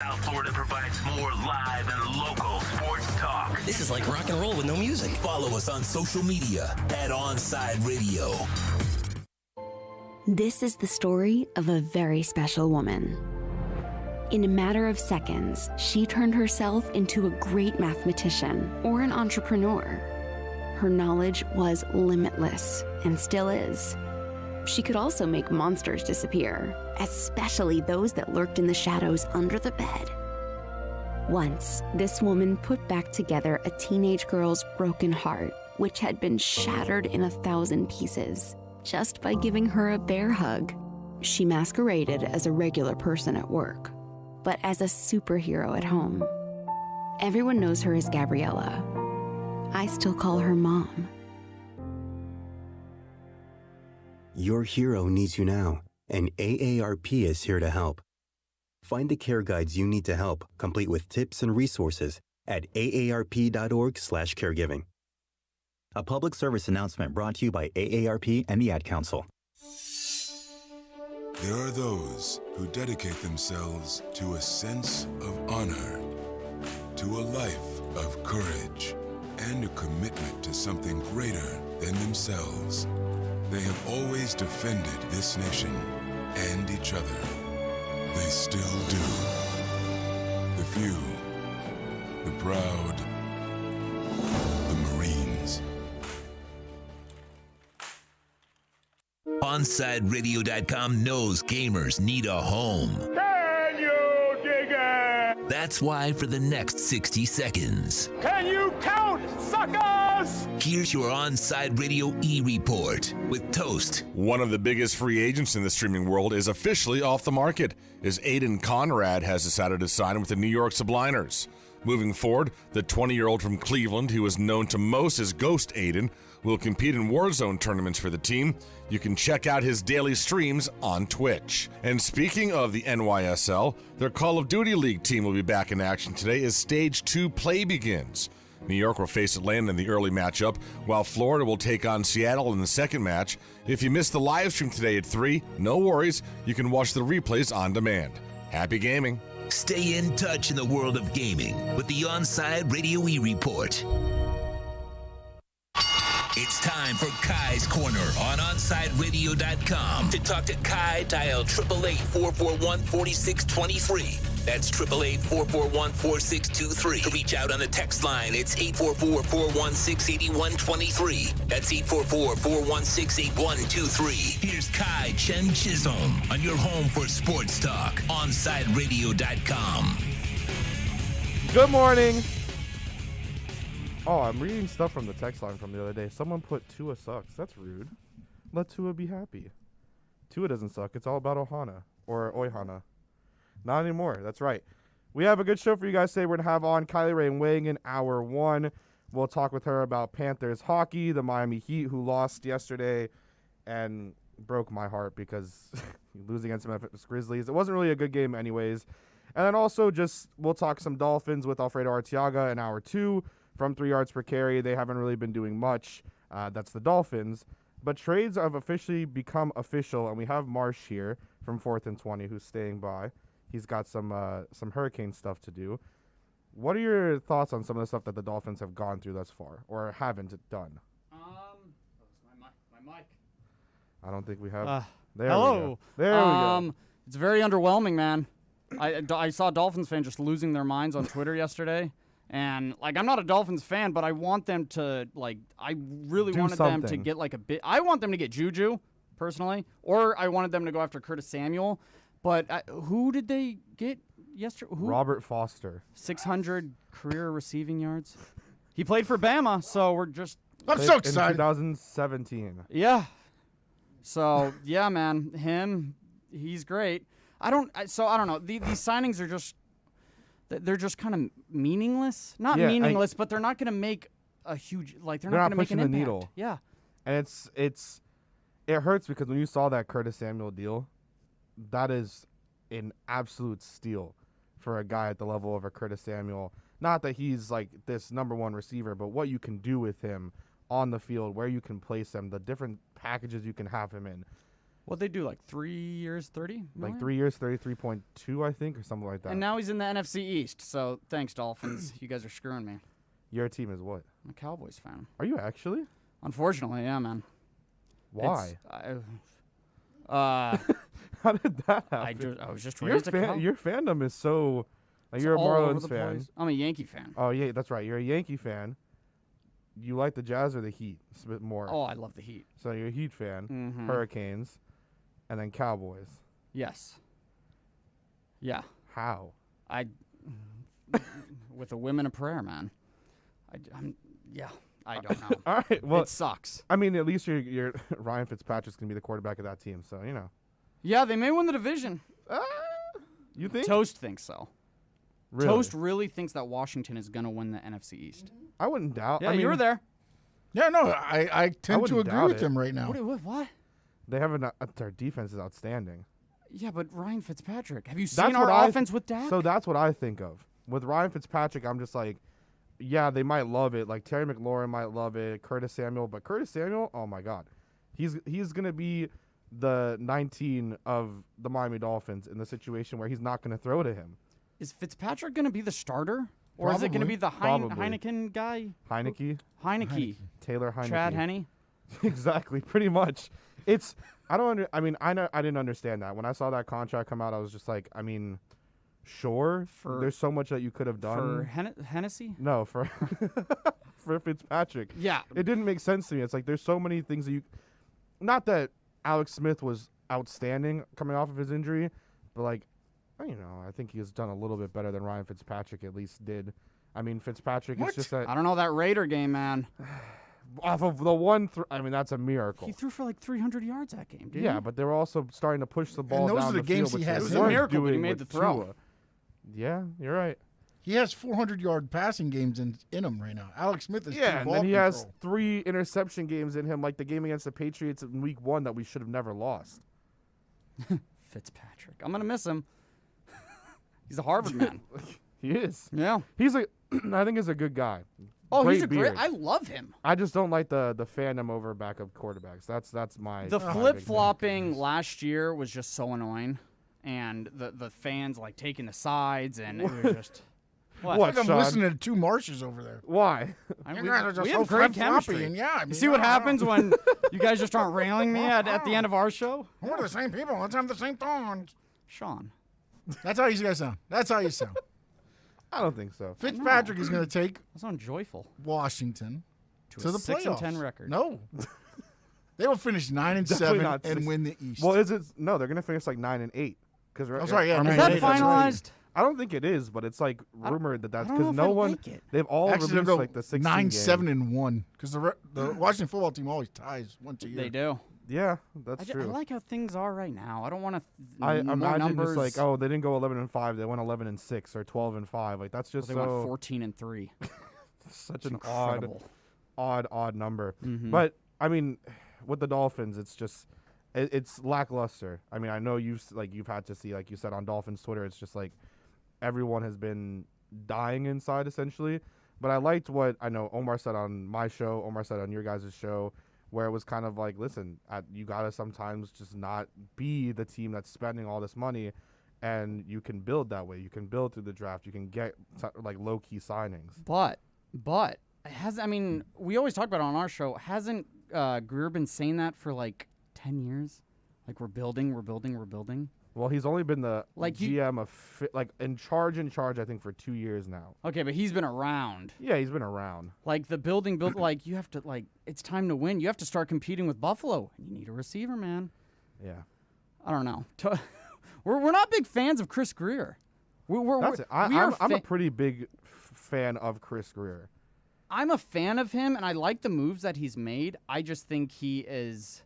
South Florida provides more live and local sports talk. This is like rock and roll with no music. Follow us on social media at Onside Radio. This is the story of a very special woman. In a matter of seconds, she turned herself into a great mathematician or an entrepreneur. Her knowledge was limitless and still is. She could also make monsters disappear, especially those that lurked in the shadows under the bed. Once, this woman put back together a teenage girl's broken heart, which had been shattered in 1,000 pieces, just by giving her a bear hug. She masqueraded as a regular person at work, but as a superhero at home. Everyone knows her as Gabriella. I still call her Mom. Your hero needs you now, and AARP is here to help. Find the care guides you need to help, complete with tips and resources at aarp.org/caregiving. A public service announcement brought to you by AARP and the Ad Council. There are those who dedicate themselves to a sense of honor, to a life of courage, and a commitment to something greater than themselves. They have always defended this nation and each other. They still do. The few, the proud, the Marines. OnSideRadio.com knows gamers need a home. Can you dig it? That's why for the next 60 seconds, Can you count, suckers? here's your Onside Radio E-Report with Toast. One of the biggest free agents in the streaming world is officially off the market, as Aiden Conrad has decided to sign with the New York Subliners. Moving forward, the 20-year-old from Cleveland, who is known to most as Ghost Aiden, will compete in Warzone tournaments for the team. You can check out his daily streams on Twitch. And speaking of the NYSL, their Call of Duty League team will be back in action today as Stage 2 play begins. New York will face Atlanta in the early matchup, while Florida will take on Seattle in the second match. If you missed the live stream today at 3, no worries, you can watch the replays on demand. Happy gaming. Stay in touch in the world of gaming with the Onside Radio E-Report. It's time for Kai's Corner on OnSideRadio.com. To talk to Kai, dial 888-441-4623. That's 888-441-4623. To reach out on the text line, it's 844-416-8123. That's 844-416-8123. Here's Kai Chen Chisholm on your home for sports talk, OnSideRadio.com. Good morning. Oh, I'm reading stuff from the text line from the other day. Someone put Tua sucks. That's rude. Let Tua be happy. Tua doesn't suck. It's all about Ohana or Oihana. Not anymore. That's right. We have a good show for you guys today. We're going to have on Kylie Rae weighing in hour 1. We'll talk with her about Panthers hockey, the Miami Heat, who lost yesterday and broke my heart because losing against the Memphis Grizzlies. It wasn't really a good game anyways. And then also we'll talk some Dolphins with Alfredo Arteaga in hour 2 from 3 yards per carry. They haven't really been doing much. That's the Dolphins. But trades have officially become official, and we have Marsh here from 4th and 20 who's staying by. He's got some Hurricane stuff to do. What are your thoughts on some of the stuff that the Dolphins have gone through thus far or haven't done? My mic. I don't think we have. There hello. we go. There we go. It's very underwhelming, man. I saw Dolphins fans just losing their minds on Twitter yesterday. And, I'm not a Dolphins fan, but I want them to, I really Do wanted them to something. get, a bit. I want them to get Juju, personally. Or I wanted them to go after Curtis Samuel. But who did they get yesterday? Robert Foster. 600 career receiving yards. He played for Bama, so we're just. I'm so excited. In 2017. Yeah. So, yeah, man. He's great. I don't know. These signings are just. They're just kind of meaningless. Not meaningless, but they're not going to make a huge they're not going to make an pushing the impact. needle. Yeah. And it hurts because when you saw that Curtis Samuel deal, that is an absolute steal for a guy at the level of a Curtis Samuel. Not that he's this number one receiver, but what you can do with him on the field, where you can place him, the different packages you can have him in. What'd they do, like 3 years, 30 million? Like 3 years, 33.2, I think, or something like that. And now he's in the NFC East, so thanks, Dolphins. You guys are screwing me. Your team is what? I'm a Cowboys fan. Are you actually? Unfortunately, yeah, man. Why? How did that happen? I was just raised a Cow. Your fandom is so... Like, It's you're a all over Marlins the fan. place. I'm a Yankee fan. Oh, yeah, that's right. You're a Yankee fan. You like the Jazz or the Heat a bit more? Oh, I love the Heat. So you're a Heat fan, Mhm. Hurricanes, and then Cowboys. Yes. Yeah. How? With a whim and a prayer, man. I don't know. All right, well, it sucks. I mean, at least you're Ryan Fitzpatrick's gonna be the quarterback of that team, so you know. Yeah, they may win the division. You think? Toast thinks so. Really? Toast really thinks that Washington is gonna win the NFC East. I wouldn't doubt. Yeah, I mean, you were there. Yeah, no, I tend to wouldn't agree doubt with it. him right now. What? They have their defense is outstanding. Yeah, but Ryan Fitzpatrick. Have you That's seen what our offense with Dak? So that's what I think of. With Ryan Fitzpatrick, I'm just like, yeah, they might love it. Like Terry McLaurin might love it, Curtis Samuel, but Curtis Samuel, oh my God, he's gonna be the 19 of the Miami Dolphins in the situation where he's not gonna throw to him. Is Fitzpatrick gonna be the starter, or is it gonna be the Probably. Heineken guy? Heineke. Taylor Heineke. Chad Henne. Exactly, pretty much. It's I didn't understand that when I saw that contract come out. I was just like, I mean, sure, there's so much that you could have done For Hennessy? No, for for Fitzpatrick. Yeah. It didn't make sense to me. It's like there's so many things that you not that Alex Smith was outstanding coming off of his injury, but like, you know, I think he's done a little bit better than Ryan Fitzpatrick at least did. I mean, Fitzpatrick is just that I don't know that Raider game, man. off of the one I mean, that's a miracle. He threw for like 300 yards that game, didn't Yeah, he? but they were also starting to push the ball those down are the games field, he which has they It was a weren't miracle when he doing made with the throw. Tua. Yeah, you're right. He has 400-yard passing games in him right now. Alex Smith is Yeah, and ball then he control. has 3 interception games in him, like the game against the Patriots in Week 1 that we should have never lost. Fitzpatrick. I'm going to miss him. He's a Harvard man. He is. Yeah. He's I think he's a good guy. Oh, great he's a beard. great. I love him. I just don't like the fandom over backup quarterbacks. That's my The my big flip thing. flopping last year was just so annoying, and the fans like taking the sides, and it was just What, Like I'm Sean? listening to two Marshes over there. Why? You guys are just we so have great flip-floppy, chemistry. and yeah, I mean, you see what I don't happens know. when you guys just aren't railing me at the end of our show? We're the same people. Let's have the same thorns. Sean. That's how you guys sound. That's how you sound. I don't think so. Fitzpatrick is going to take I sound joyful. Washington To to the a 6-10 playoffs. record. No. They will finish 9-7 Definitely not and six. win the East. Well, is it? No, they're gonna finish like 9-8. Because Oh, sorry, yeah, Is 9-8, that that's right. finalized? I don't think it is, but it's like rumored that that's I don't know because if no I one. like it. They've all Actually, released they'll go like the 16 9-7-1 because the Washington football team always ties once a year. They do. Yeah, that's I true. like how things are right now. I don't want to. I more imagine numbers. just like, oh, they didn't go 11-5, they went 11-6 or 12-5. Like that's just They so went 14-3. such an Incredible. odd number. Mhm. But I mean, with the Dolphins, it's just it's lackluster. I mean, I know you've had to see, like you said on Dolphins Twitter, it's just like everyone has been dying inside essentially. But I liked what I know Omar said on my show, Omar said on your guys' show, where it was kind of like, listen, you gotta sometimes just not be the team that's spending all this money, and you can build that way. You can build through the draft. You can get like low key signings. But I mean, we always talk about it on our show. Hasn't Greer been saying that for like 10 years? Like we're building. Well, he's only been the Like GM of in charge, I think, for 2 years now. Okay, but he's been around. Yeah, he's been around. Like the build. Like you have to it's time to win. You have to start competing with Buffalo. And you need a receiver, man. Yeah. I don't know. We're not big fans of Chris Greer. That's it. I'm a pretty big fan of Chris Greer. I'm a fan of him, and I like the moves that he's made. I just think he is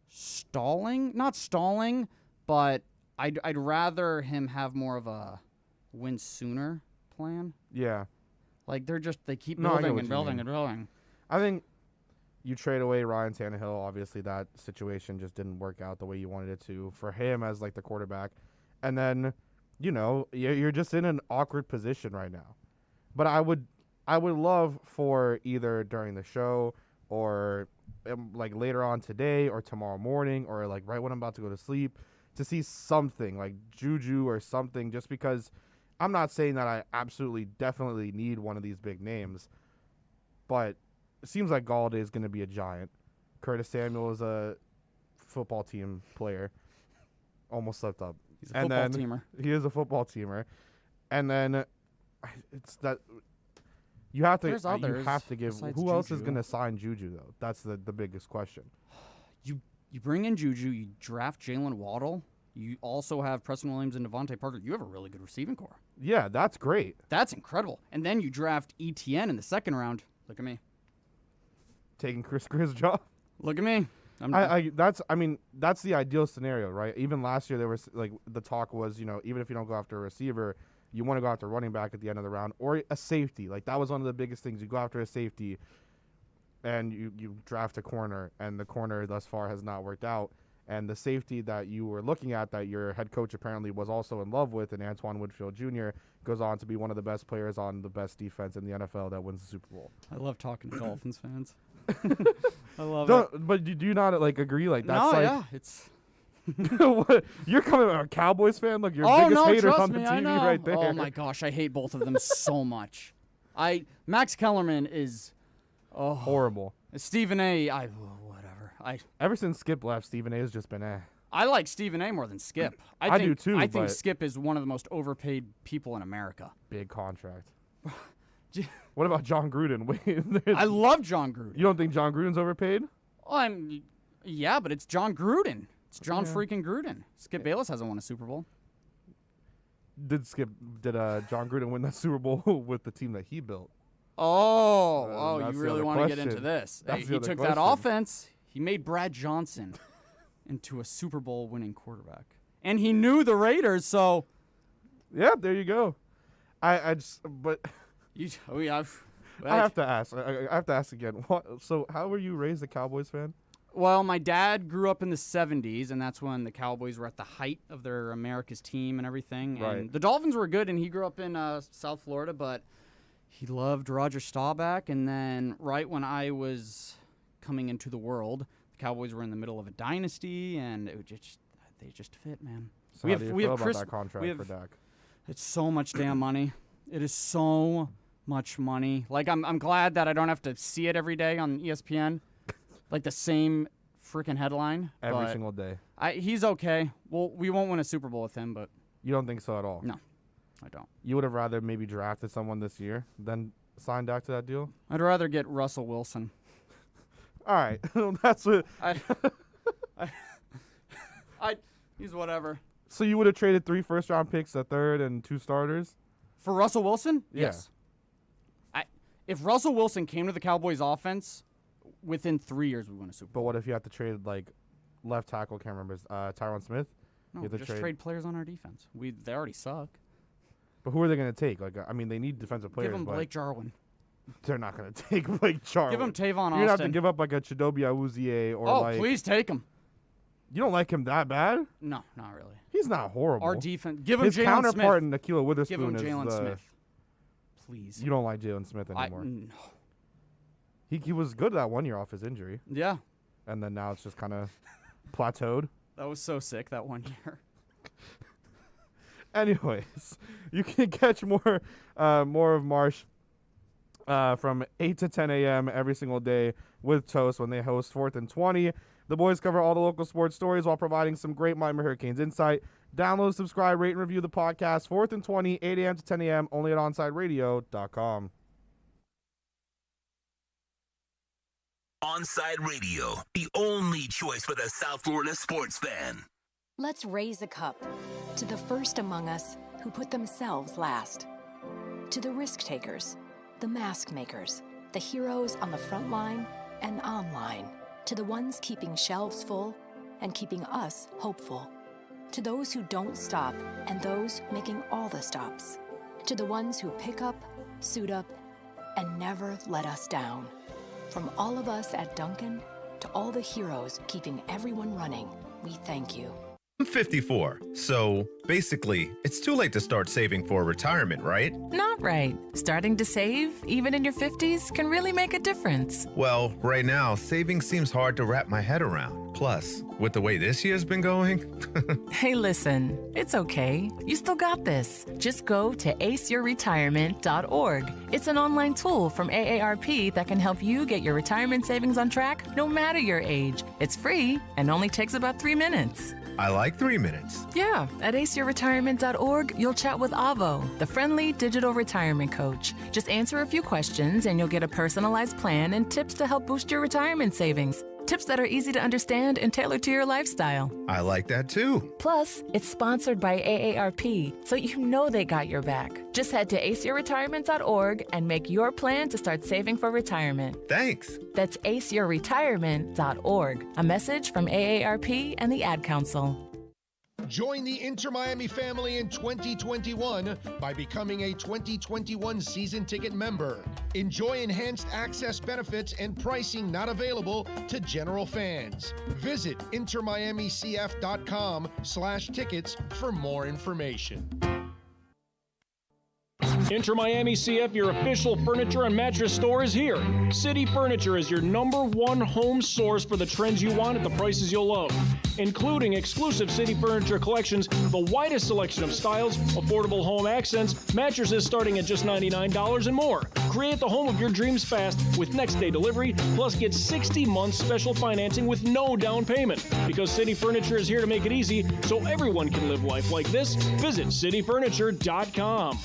stalling. Not stalling, but I'd rather him have more of a win sooner plan. Yeah. Like they keep No, I get building what and you building mean. and building. I think you trade away Ryan Tannehill. Obviously, that situation just didn't work out the way you wanted it to for him as like the quarterback. And then, you know, you're just in an awkward position right now. But I would love for either during the show or like later on today or tomorrow morning or like right when I'm about to go to sleep to see something like Juju or something, just because I'm not saying that I absolutely definitely need one of these big names, but it seems like Galladay is going to be a giant. Curtis Samuel is a football team player. Almost slipped up. He's a football teamer. He is a football teamer. And then it's that you have to give. Who else is going to sign Juju, though? That's the biggest question. You bring in Juju, you draft Jalen Waddle, you also have Preston Williams and Devontae Parker. You have a really good receiving core. Yeah, that's great. That's incredible. And then you draft ETN in the second round. Look at me. Taking Chris Greer's job. Look at me. That's the ideal scenario, right? Even last year, there was like the talk was, even if you don't go after a receiver, you want to go after running back at the end of the round or a safety. Like that was one of the biggest things. You go after a safety, and you draft a corner, and the corner thus far has not worked out. And the safety that you were looking at, that your head coach apparently was also in love with, and Antoine Woodfield Jr. goes on to be one of the best players on the best defense in the NFL that wins the Super Bowl. I love talking to Dolphins fans. I love it. But do you not like agree? Like that's it's. What? You're coming a Cowboys fan? Look, you're biggest haters on the TV right there. Oh my gosh, I hate both of them so much. Max Kellerman is horrible. Stephen A. Whatever. Ever since Skip left, Stephen A. has just been I like Stephen A. more than Skip. I do too. I think Skip is one of the most overpaid people in America. Big contract. What about John Gruden? Wait, I love John Gruden. You don't think John Gruden's overpaid? Yeah, but it's John Gruden. It's John freaking Gruden. Skip Bayless hasn't won a Super Bowl. Did John Gruden win that Super Bowl with the team that he built? You really want to get into this? He took that offense. He made Brad Johnson into a Super Bowl winning quarterback, and he knew the Raiders. So, yeah, there you go. I have to ask. I have to ask again. So, how were you raised a Cowboys fan? Well, my dad grew up in the 70s, and that's when the Cowboys were at the height of their America's team and everything. Right. And the Dolphins were good, and he grew up in South Florida, but he loved Roger Staubach. And then right when I was coming into the world, the Cowboys were in the middle of a dynasty, and they just fit, man. So how do you feel about that contract for Dak? It's so much damn money. It is so much money. Like, I'm glad that I don't have to see it every day on ESPN. Like the same freaking headline. Every single day. He's okay. Well, we won't win a Super Bowl with him, but... You don't think so at all? No, I don't. You would have rather maybe drafted someone this year than sign Dak to that deal? I'd rather get Russell Wilson. All right. That's what... He's whatever. So you would have traded 3 first-round picks, a third, and 2 starters? For Russell Wilson? Yeah. Yes. If Russell Wilson came to the Cowboys offense... Within 3 years, we win a Super Bowl. But what if you have to trade, like, left tackle, can't remember, Tyron Smith? No, just trade players on our defense. They already suck. But who are they going to take? Like, they need defensive players. Give them Blake Jarwin. They're not going to take Blake Jarwin. Give them Tavon Austin. You're going to have to give up, like, a Chidobe Awuzie or, please take him. You don't like him that bad? No, not really. He's not horrible. Our defense. Give him Jalen Smith. His counterpart in Nikhil Witherspoon Give him Jalen Smith. Please. You don't like Jalen Smith anymore? No. He was good that 1 year off his injury. Yeah. And then now it's just kind of plateaued. That was so sick that 1 year. Anyways, you can catch more of Marsh from 8 to 10 a.m. every single day with Toast when they host 4th and 20. The boys cover all the local sports stories while providing some great Miami Hurricanes insight. Download, subscribe, rate, and review the podcast 4th and 20, 8 a.m. to 10 a.m. only at OnsideRadio.com. Onside Radio, the only choice for the South Florida sports fan. Let's raise a cup to the first among us who put themselves last. To the risk takers, the mask makers, the heroes on the front line and online. To the ones keeping shelves full and keeping us hopeful. To those who don't stop and those making all the stops. To the ones who pick up, suit up, and never let us down. From all of us at Dunkin' to all the heroes keeping everyone running, we thank you. I'm 54, so basically, it's too late to start saving for retirement, right? Not right. Starting to save, even in your 50s, can really make a difference. Well, right now, saving seems hard to wrap my head around. Plus, with the way this year's been going... Hey, listen, it's okay. You still got this. Just go to aceyourretirement.org. It's an online tool from AARP that can help you get your retirement savings on track no matter your age. It's free and only takes about 3 minutes. I like 3 minutes. Yeah, at aceyourretirement.org, you'll chat with Avo, the friendly digital retirement coach. Just answer a few questions and you'll get a personalized plan and tips to help boost your retirement savings. Tips that are easy to understand and tailored to your lifestyle. I like that too. Plus, it's sponsored by AARP, so you know they got your back. Just head to aceyourretirement.org and make your plan to start saving for retirement. Thanks. That's aceyourretirement.org. A message from AARP and the Ad Council. Join the Inter Miami family in 2021 by becoming a 2021 season ticket member. Enjoy enhanced access benefits and pricing not available to general fans. Visit intermiamicf.com/tickets for more information. Inter Miami CF, your official furniture and mattress store, is here. City Furniture is your #1 home source for the trends you want at the prices you'll love, including exclusive City Furniture collections, the widest selection of styles, affordable home accents, mattresses starting at just $99 and more. Create the home of your dreams fast with next day delivery, plus get 60 months special financing with no down payment. Because City Furniture is here to make it easy so everyone can live life like this, visit cityfurniture.com.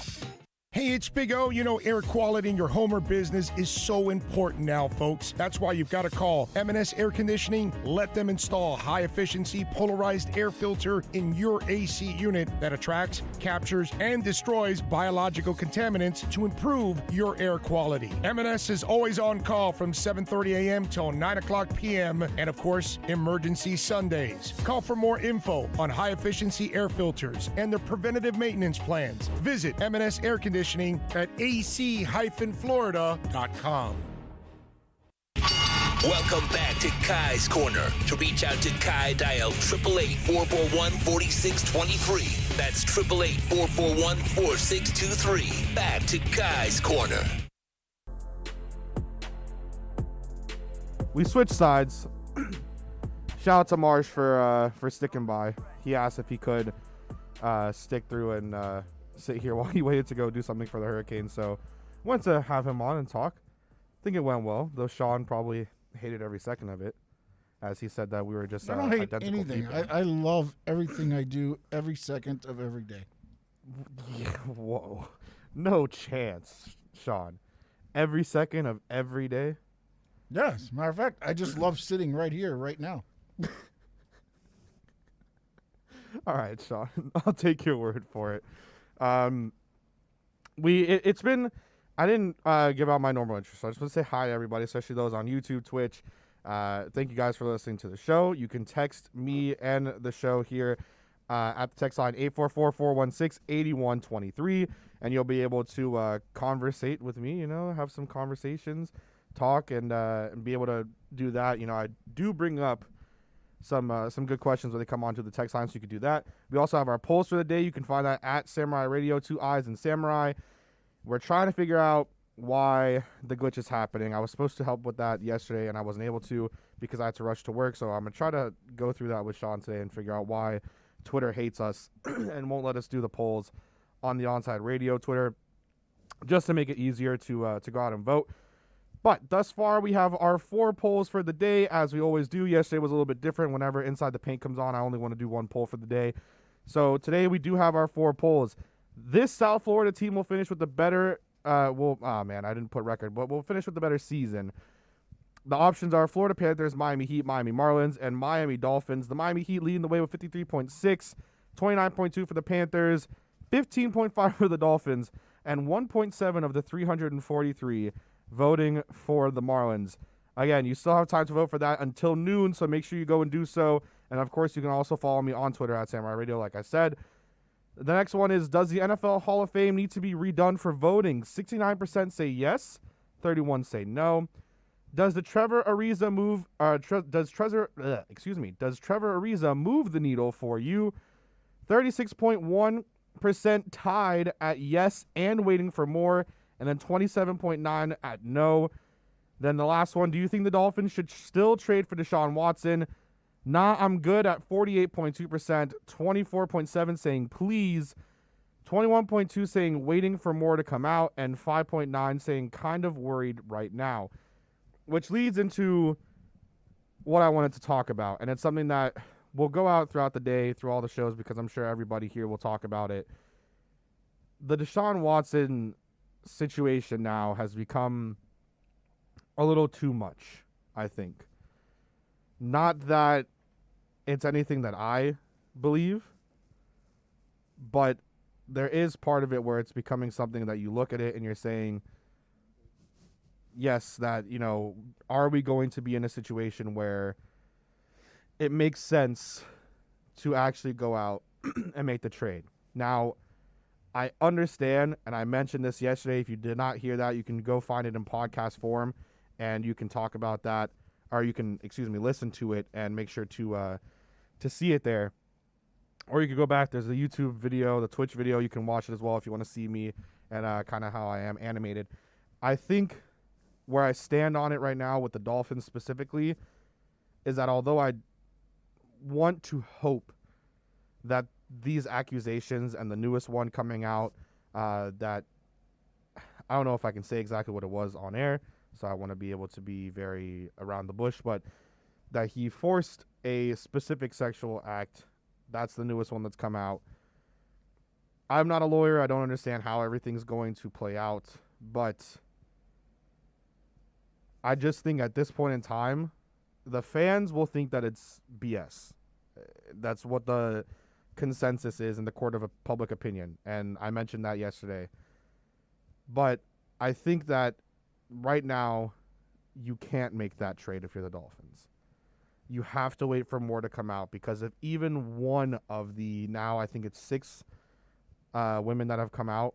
Hey, it's Big O. You know, air quality in your home or business is so important now, folks. That's why you've got to call M&S Air Conditioning. Let them install high-efficiency polarized air filter in your AC unit that attracts, captures, and destroys biological contaminants to improve your air quality. M&S is always on call from 7:30 a.m. till 9 o'clock p.m. and, of course, emergency Sundays. Call for more info on high-efficiency air filters and their preventative maintenance plans. Visit M&S Air Conditioning at ac-florida.com. Welcome back to Kai's Corner. To reach out to Kai, dial 888-441-4623. That's 888-441-4623. Back to Kai's Corner. We switched sides. Shout out to Marsh for sticking by. He asked if he could stick through and sit here while he waited to go do something for the Hurricanes. So wanted to have him on and talk. I think it went well, though Sean probably hated every second of it, as he said that we were just I don't hate identical anything. people. I love everything I do every second of every day. Whoa. No chance, Sean. Every second of every day? Yes. Matter of fact, I just love sitting right here, right now. All right, Sean. I'll take your word for it. It's been, I didn't give out my normal intro, so I just want to say hi to everybody, especially those on YouTube, Twitch. Thank you guys for listening to the show. You can text me and the show here at the text line 844-416-8123, and you'll be able to conversate with me, have some conversations, talk, and be able to do that. I do bring up some good questions when they come onto the text line, so you can do that. We also have our polls for the day. You can find that at Samurai Radio, 2 Eyes and Samurai. We're trying to figure out why the glitch is happening. I was supposed to help with that yesterday, and I wasn't able to because I had to rush to work. So I'm going to try to go through that with Sean today and figure out why Twitter hates us and won't let us do the polls on the Onside Radio Twitter, just to make it easier to go out and vote. But thus far, we have our 4 polls for the day, as we always do. Yesterday was a little bit different. Whenever Inside the Paint comes on, I only want to do 1 poll for the day. So today we do have our 4 polls. This South Florida team will finish with the better, I didn't put record, but we'll finish with the better season. The options are Florida Panthers, Miami Heat, Miami Marlins, and Miami Dolphins. The Miami Heat leading the way with 53.6, 29.2 for the Panthers, 15.5 for the Dolphins, and 1.7 of the 343 voting for the Marlins. Again, you still have time to vote for that until noon, so make sure you go and do so. And, of course, you can also follow me on Twitter at Samurai Radio, like I said. The next one is, does the NFL Hall of Fame need to be redone for voting? 69% say yes, 31% say no. Does Trevor Ariza move the needle for you? 36.1% tied at yes and waiting for more, and then 27.9 at no. Then the last one, do you think the Dolphins should still trade for Deshaun Watson? Nah, I'm good at 48.2%, 24.7 saying please, 21.2 saying waiting for more to come out, and 5.9 saying kind of worried right now. Which leads into what I wanted to talk about, and it's something that will go out throughout the day, through all the shows, because I'm sure everybody here will talk about it. The Deshaun Watson situation now has become a little too much, I think. Not that it's anything that I believe, but there is part of it where it's becoming something that you look at it and you're saying, yes, that, are we going to be in a situation where it makes sense to actually go out and make the trade? Now, I understand, and I mentioned this yesterday. If you did not hear that, you can go find it in podcast form, and you can talk about that, or you can, listen to it and make sure to see it there. Or you could go back. There's a YouTube video, the Twitch video. You can watch it as well if you want to see me and kind of how I am animated. I think where I stand on it right now with the Dolphins specifically is that although I want to hope that these accusations and the newest one coming out that I don't know if I can say exactly what it was on air, so I want to be able to be very around the bush, but that he forced a specific sexual act. That's the newest one that's come out. I'm not a lawyer. I don't understand how everything's going to play out, but I just think at this point in time, the fans will think that it's BS. That's what the consensus is in the court of public opinion, and I mentioned that yesterday. But I think that right now, you can't make that trade if you're the Dolphins. You have to wait for more to come out, because if even one of the, now I think it's 6 women that have come out,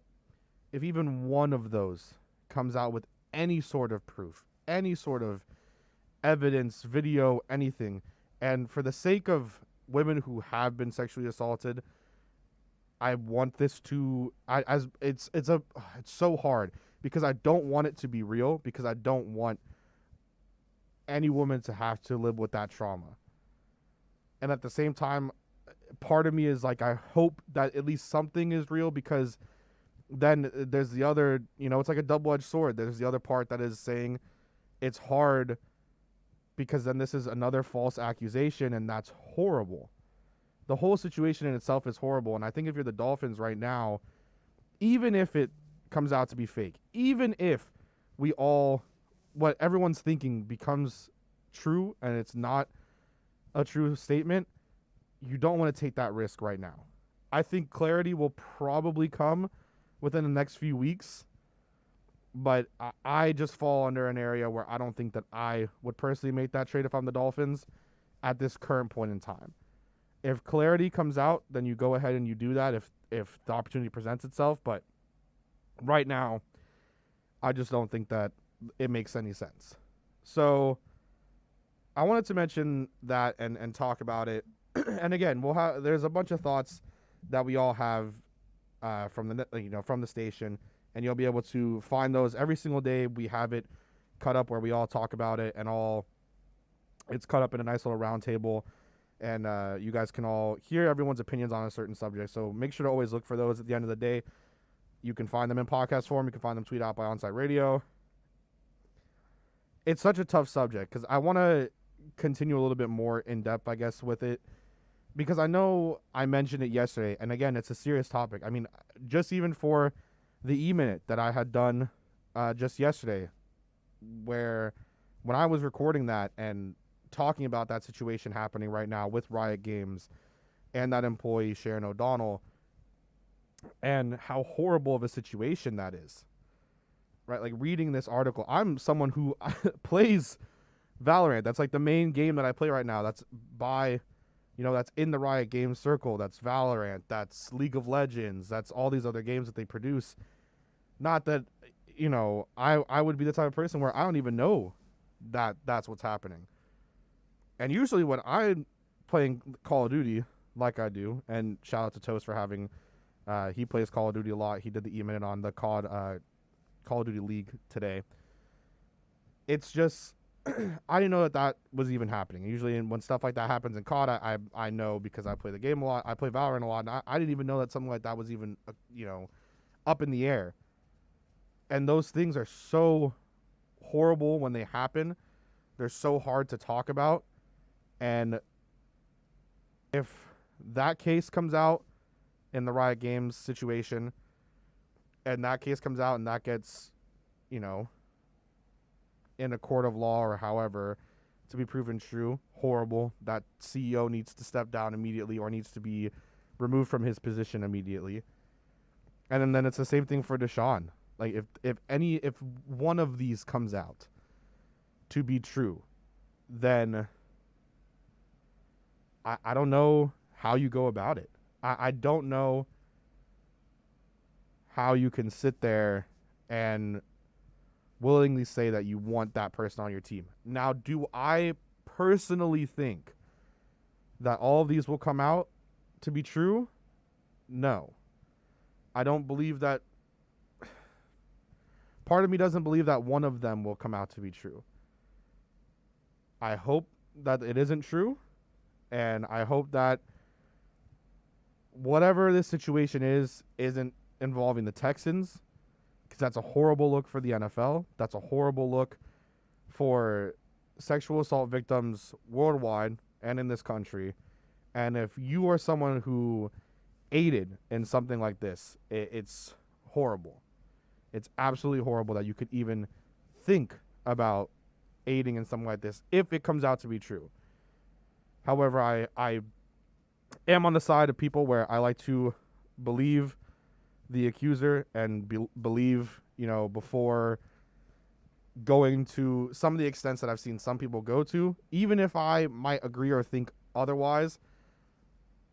if even one of those comes out with any sort of proof, any sort of evidence, video, anything, and for the sake of women who have been sexually assaulted, I want this to, it's so hard, because I don't want it to be real, because I don't want any woman to have to live with that trauma. And at the same time, part of me is like, I hope that at least something is real, because then there's the other, it's like a double-edged sword. There's the other part that is saying it's hard, because then this is another false accusation, and that's horrible. The whole situation in itself is horrible, and I think if you're the Dolphins right now, even if it comes out to be fake, even if what everyone's thinking becomes true and it's not a true statement, you don't want to take that risk right now. I think clarity will probably come within the next few weeks, but I just fall under an area where I don't think that I would personally make that trade if I'm the Dolphins at this current point in time. If clarity comes out, then you go ahead and you do that if the opportunity presents itself. But right now, I just don't think that it makes any sense. So I wanted to mention that and talk about it. And again, there's a bunch of thoughts that we all have from the station, and you'll be able to find those every single day. We have it cut up where we all talk about it, and it's cut up in a nice little round table, and you guys can all hear everyone's opinions on a certain subject. So make sure to always look for those at the end of the day. You can find them in podcast form. You can find them tweet out by Onsite Radio. It's such a tough subject, because I want to continue a little bit more in depth, I guess, with it, because I know I mentioned it yesterday, and again, it's a serious topic. I mean, just even for the E-Minute that I had done just yesterday, where when I was recording that and talking about that situation happening right now with Riot Games and that employee, Sharon O'Donnell, and how horrible of a situation that is, right? Like, reading this article, I'm someone who plays Valorant. That's like the main game that I play right now. That's that's in the Riot Games circle. That's Valorant. That's League of Legends. That's all these other games that they produce. Not that, I would be the type of person where I don't even know that's what's happening. And usually when I'm playing Call of Duty, like I do, and shout out to Toast for having, he plays Call of Duty a lot. He did the E-Minute on the Call of Duty League today. It's just, I didn't know that was even happening. Usually when stuff like that happens in COD, I know because I play the game a lot. I play Valorant a lot, and I didn't even know that something like that was even, up in the air. And those things are so horrible when they happen. They're so hard to talk about. And if that case comes out in the Riot Games situation, and that case comes out and that gets, in a court of law or however to be proven true, horrible. That CEO needs to step down immediately or needs to be removed from his position immediately. And then it's the same thing for Deshaun. Like if one of these comes out to be true, then I don't know how you go about it. I don't know how you can sit there and willingly say that you want that person on your team. Now, do I personally think that all of these will come out to be true? No. I don't believe that. Part of me doesn't believe that one of them will come out to be true. I hope that it isn't true, and I hope that whatever this situation isn't involving the Texans, because that's a horrible look for the NFL. That's a horrible look for sexual assault victims worldwide and in this country. And if you are someone who aided in something like this, it's horrible. It's absolutely horrible that you could even think about aiding in something like this if it comes out to be true. However, I am on the side of people where I like to believe the accuser and believe, before going to some of the extents that I've seen some people go to, even if I might agree or think otherwise,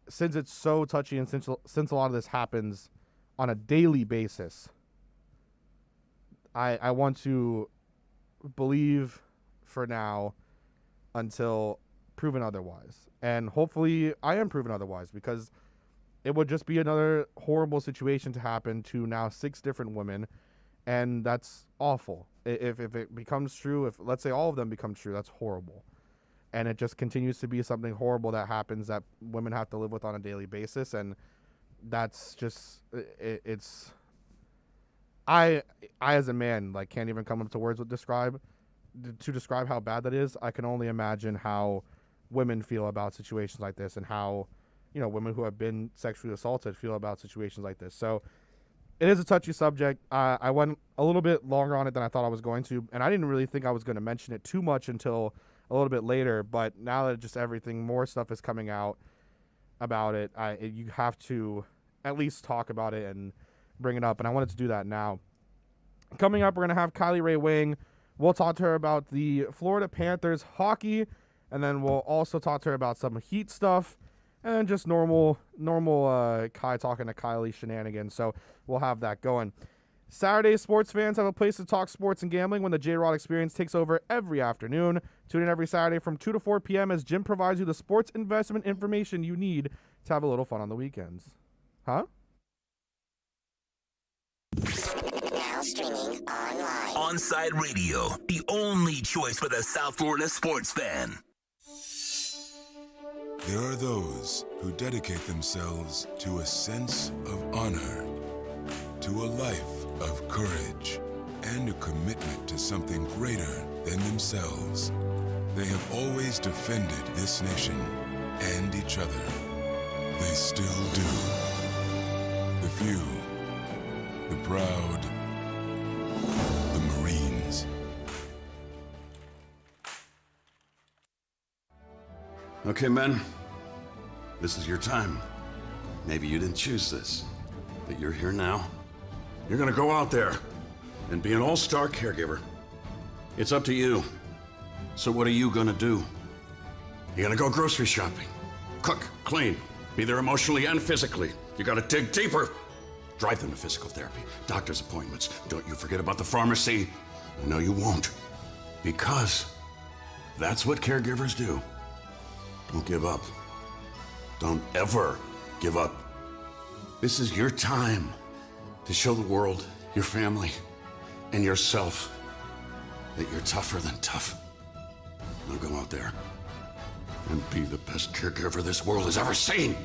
since it's so touchy and since a lot of this happens on a daily basis, I want to believe for now until proven otherwise. And hopefully I am proven otherwise, because it would just be another horrible situation to happen to now 6 different women, and that's awful. If it becomes true, if let's say all of them become true, that's horrible. And it just continues to be something horrible that happens that women have to live with on a daily basis, and that's just it's I as a man can't even come up to words to describe how bad that is. I can only imagine how women feel about situations like this, and how women who have been sexually assaulted feel about situations like this. So it is a touchy subject. I went a little bit longer on it than I thought I was going to, and I didn't really think I was going to mention it too much until a little bit later. But now that just more stuff is coming out about it, you have to at least talk about it and bring it up, and I wanted to do that now. Coming up, we're going to have Kylie Rae Wing. We'll talk to her about the Florida Panthers hockey, and then we'll also talk to her about some Heat stuff, and then just normal Kai talking to Kylie shenanigans. So we'll have that going. Saturday, sports fans have a place to talk sports and gambling when the J-Rod Experience takes over every afternoon. Tune in every Saturday from 2 to 4 p.m. as Jim provides you the sports investment information you need to have a little fun on the weekends. Huh? Now streaming online. Onside Radio, the only choice for the South Florida sports fan. There are those who dedicate themselves to a sense of honor, to a life of courage, and a commitment to something greater than themselves. They have always defended this nation and each other. They still do. The few, the proud, the Marines. Okay, men, this is your time. Maybe you didn't choose this, but you're here now. You're gonna go out there and be an all-star caregiver. It's up to you. So what are you gonna do? You're gonna go grocery shopping, cook, clean, be there emotionally and physically. You gotta dig deeper. Drive them to physical therapy, doctor's appointments. Don't you forget about the pharmacy. No, you won't. Because That's what caregivers do. Don't give up. Don't ever give up. This is your time to show the world, your family, and yourself that you're tougher than tough. Now go out there and be the best caregiver this world has ever seen.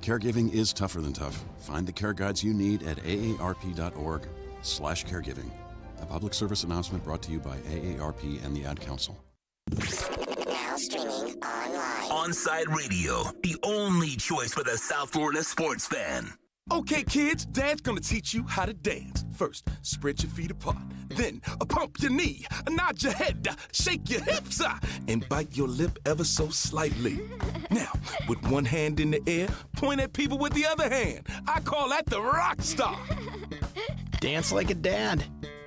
Caregiving is tougher than tough. Find the care guides you need at aarp.org/caregiving. A public service announcement brought to you by AARP and the Ad Council. Now streaming online. Onside Radio, the only choice for the South Florida sports fan. Okay, kids, Dad's gonna teach you how to dance. First, spread your feet apart. Then, pump your knee, nod your head, shake your hips, and bite your lip ever so slightly. Now, with one hand in the air, point at people with the other hand. I call that the rock star. Dance like a dad.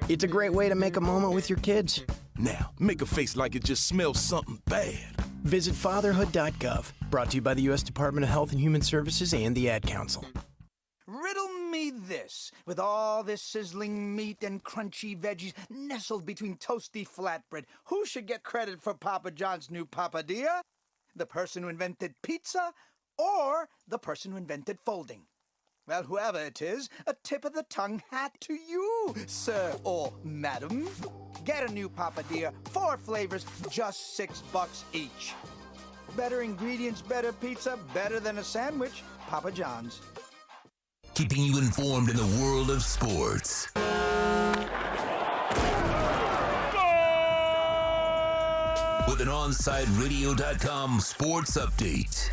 It's a great way to make a moment with your kids. Now, make a face like it just smells something bad. Visit fatherhood.gov. Brought to you by the U.S. Department of Health and Human Services and the Ad Council. Riddle me this. With all this sizzling meat and crunchy veggies nestled between toasty flatbread, who should get credit for Papa John's new papadilla? The person who invented pizza or the person who invented folding? Well, whoever it is, a tip of the tongue hat to you, sir or madam. Get a new papadilla, 4 flavors, just $6 each. Better ingredients, better pizza, better than a sandwich. Papa John's. Keeping you informed in the world of sports. With an OnsideRadio.com sports update.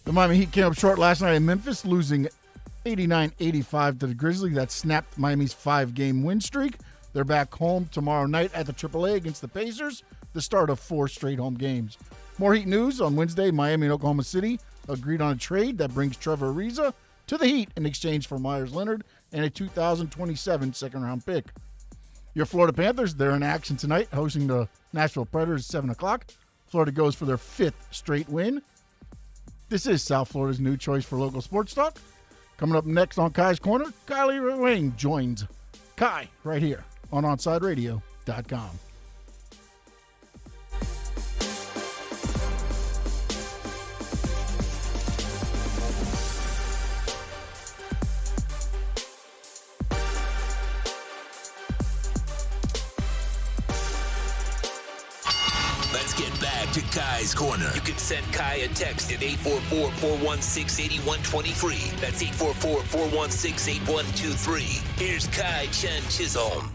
The Miami Heat came up short last night in Memphis, losing 89-85 to the Grizzlies. That snapped Miami's 5-game win streak. They're back home tomorrow night at the AAA against the Pacers, the start of 4 straight home games. More Heat news. On Wednesday, Miami and Oklahoma City agreed on a trade that brings Trevor Ariza to the Heat in exchange for Myers Leonard and a 2027 second-round pick. Your Florida Panthers, they're in action tonight, hosting the Nashville Predators at 7 o'clock. Florida goes for their 5th straight win. This is South Florida's new choice for local sports talk. Coming up next on Kai's Corner, Kylie Wayne joins Kai right here on OnsideRadio.com. Let's get back to Kai's Corner. You can send Kai a text at 844-416-8123. That's 844-416-8123. Here's Kai Chen Chisholm.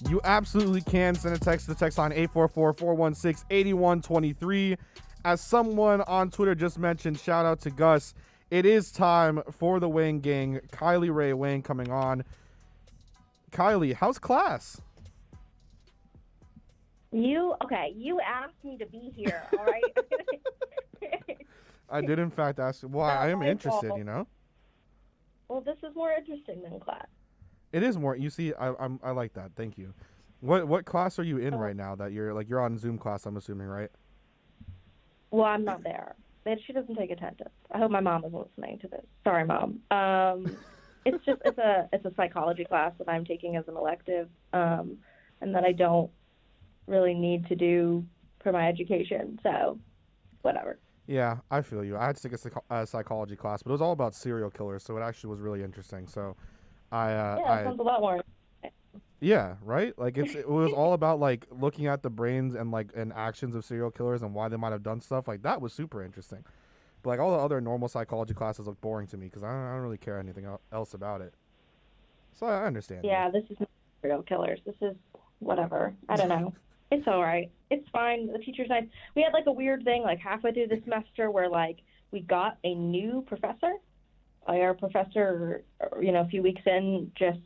You absolutely can send a text to the text line 844-416-8123. As someone on Twitter just mentioned, shout out to Gus. It is time for the Wayne Gang. Kylie Ray Wayne coming on. Kylie, how's class? You asked me to be here, all right? I did, in fact, ask. Well, I am interested, you know? Well, this is more interesting than class. It is more. You see, I like that. Thank you. What class are you in right now that you're on Zoom class, I'm assuming, right? Well, I'm not there. She doesn't take attendance. I hope my mom isn't listening to this. Sorry, Mom. It's a psychology class that I'm taking as an elective, and that I don't really need to do for my education, so whatever. Yeah, I feel you. I had to take a psychology class, but it was all about serial killers, so it actually was really interesting. So it sounds a lot more. Yeah, right? Like it was all about like looking at the brains and actions of serial killers and why they might have done stuff. Like that was super interesting. But like all the other normal psychology classes look boring to me because I don't really care anything else about it. So I understand. Yeah, this is not serial killers. This is whatever. I don't know. It's all right. It's fine. The teacher's nice. We had like a weird thing like halfway through the semester where like we got a new professor. Our professor, a few weeks in just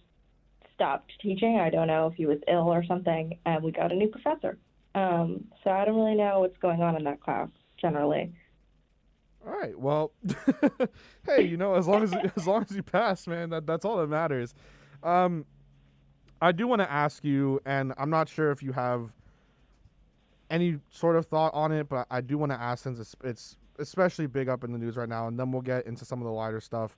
stopped teaching. I don't know if he was ill or something, and we got a new professor. So I don't really know what's going on in that class generally. All right. Well, hey, as long as you pass, man, that's all that matters. I do want to ask you, and I'm not sure if you have any sort of thought on it, but I do want to ask since it's especially big up in the news right now, and then we'll get into some of the lighter stuff.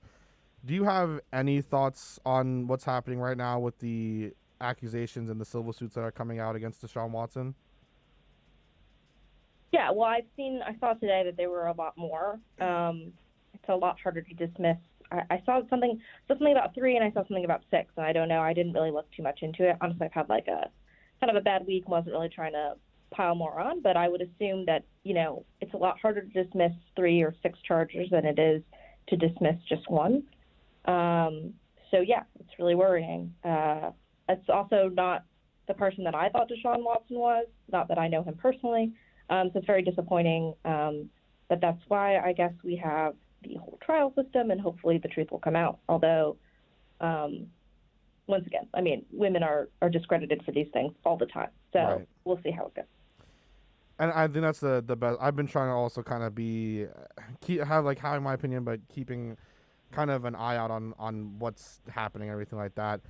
Do you have any thoughts on what's happening right now with the accusations and the civil suits that are coming out against Deshaun Watson? Yeah, well, I saw today that there were a lot more. It's a lot harder to dismiss. I saw something about 3, and I saw something about 6, and I don't know. I didn't really look too much into it. Honestly, I've had like a kind of a bad week. Wasn't really trying to pile more on, but I would assume that, it's a lot harder to dismiss 3 or 6 charges than it is to dismiss just 1. So yeah, it's really worrying. It's also not the person that I thought Deshaun Watson was, not that I know him personally. So it's very disappointing. But that's why I guess we have the whole trial system, and hopefully the truth will come out. Although, once again, I mean, women are discredited for these things all the time. So We'll see how it goes. And I think that's the best. I've been trying to also kind of having my opinion, but keeping kind of an eye out on what's happening and everything like that,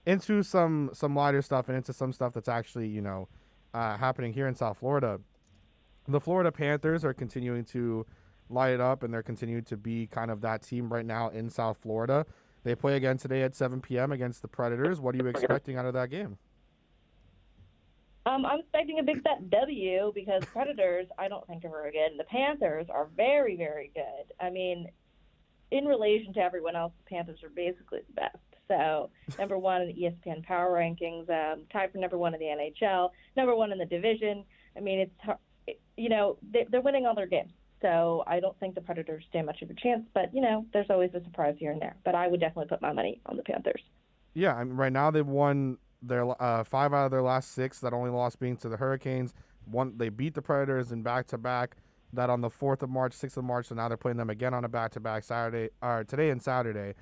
into some lighter stuff and into some stuff that's actually happening here in South Florida. The Florida Panthers are continuing to light it up, and they're continuing to be kind of that team right now in South Florida. They play again today at 7 p.m. against the Predators. What are you expecting out of that game? I'm expecting a big fat W, because Predators I don't think are very good, and the Panthers are very, very good. I mean, in relation to everyone else, the Panthers are basically the best. So, number 1 in the ESPN Power Rankings, tied for number 1 in the NHL, number 1 in the division. I mean, they're winning all their games. So I don't think the Predators stand much of a chance. But, there's always a surprise here and there. But I would definitely put my money on the Panthers. Yeah, I mean, right now they've won their 5 out of their last 6. That only loss being to the Hurricanes. They beat the Predators in back-to-back. That on the 4th of March, 6th of March. So now they're playing them again on a back-to-back today and Saturday.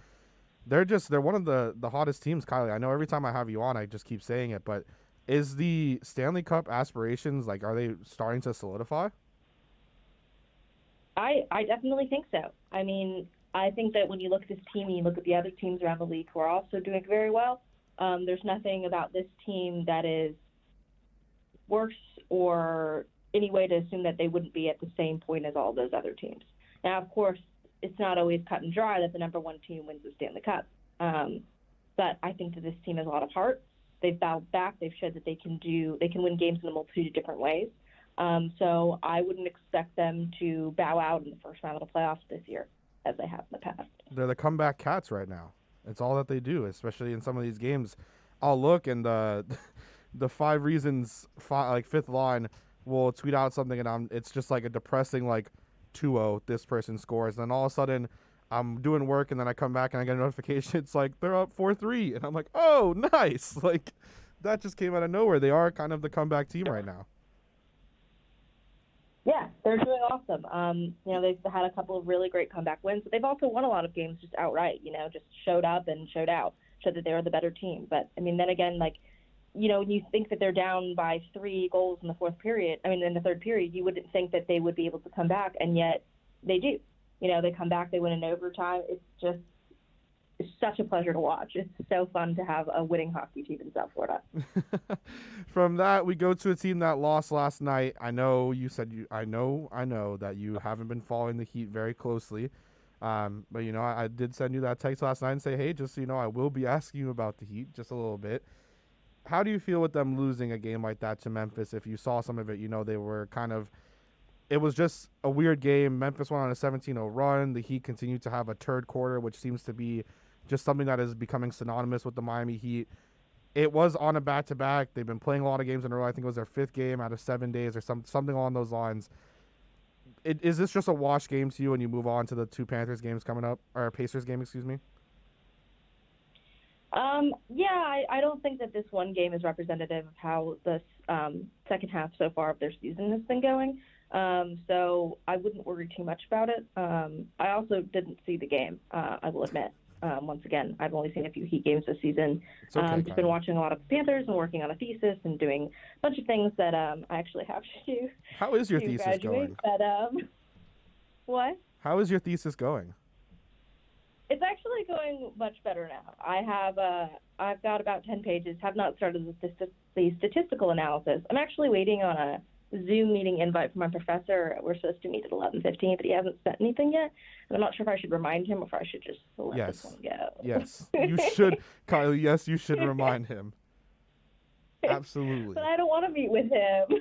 They're one of the hottest teams, Kylie. I know every time I have you on, I just keep saying it, but is the Stanley Cup aspirations, are they starting to solidify? I definitely think so. I mean, I think that when you look at this team and you look at the other teams around the league who are also doing very well, there's nothing about this team that is worse or any way to assume that they wouldn't be at the same point as all those other teams. Now, of course, it's not always cut and dry that the number 1 team wins the Stanley Cup. But I think that this team has a lot of heart. They've bowed back. They've showed that they can win games in a multitude of different ways. So I wouldn't expect them to bow out in the first round of the playoffs this year, as they have in the past. They're the comeback cats right now. It's all that they do, especially in some of these games. I'll look, and the 5 reasons, 5th line will tweet out something, and it's just like a depressing 2-0, this person scores. And then all of a sudden, I'm doing work, and then I come back and I get a notification. It's like they're up 4-3, and I'm like, oh, nice! That just came out of nowhere. They are kind of the comeback team right now. Yeah, they're doing awesome. They've had a couple of really great comeback wins, but they've also won a lot of games just outright. Just showed up and showed out, showed that they were the better team. But I mean, then again, when you think that they're down by 3 goals in the in the third period, you wouldn't think that they would be able to come back, and yet they do. They come back, they win in overtime. It's such a pleasure to watch. It's so fun to have a winning hockey team in South Florida. From that, we go to a team that lost last night. I know you said I know that you haven't been following the Heat very closely. But I did send you that text last night and say, hey, just so you know, I will be asking you about the Heat just a little bit. How do you feel with them losing a game like that to Memphis? If you saw some of it, they were it was just a weird game. Memphis went on a 17-0 run. The Heat continued to have a turd quarter, which seems to be just something that is becoming synonymous with the Miami Heat. It was on a back-to-back. They've been playing a lot of games in a row. I think it was their 5th game out of 7 days or something along those lines. Is this just a wash game to you and you move on to the 2 Panthers games coming up, or Pacers game, excuse me? Yeah, I don't think that this one game is representative of how the second half so far of their season has been going. So I wouldn't worry too much about it. I also didn't see the game, I will admit. Once again, I've only seen a few Heat games this season. Just been watching a lot of the Panthers and working on a thesis and doing a bunch of things that I actually have to do. How is your thesis going? But, what? How is your thesis going? It's actually going much better now. I've got about 10 pages. Have not started the statistical analysis. I'm actually waiting on a Zoom meeting invite from my professor. We're supposed to meet at 11:15, but he hasn't sent anything yet. And I'm not sure if I should remind him or if I should just let this one go. Yes, you should, Kylie. Yes, you should remind him. Absolutely. But I don't want to meet with him.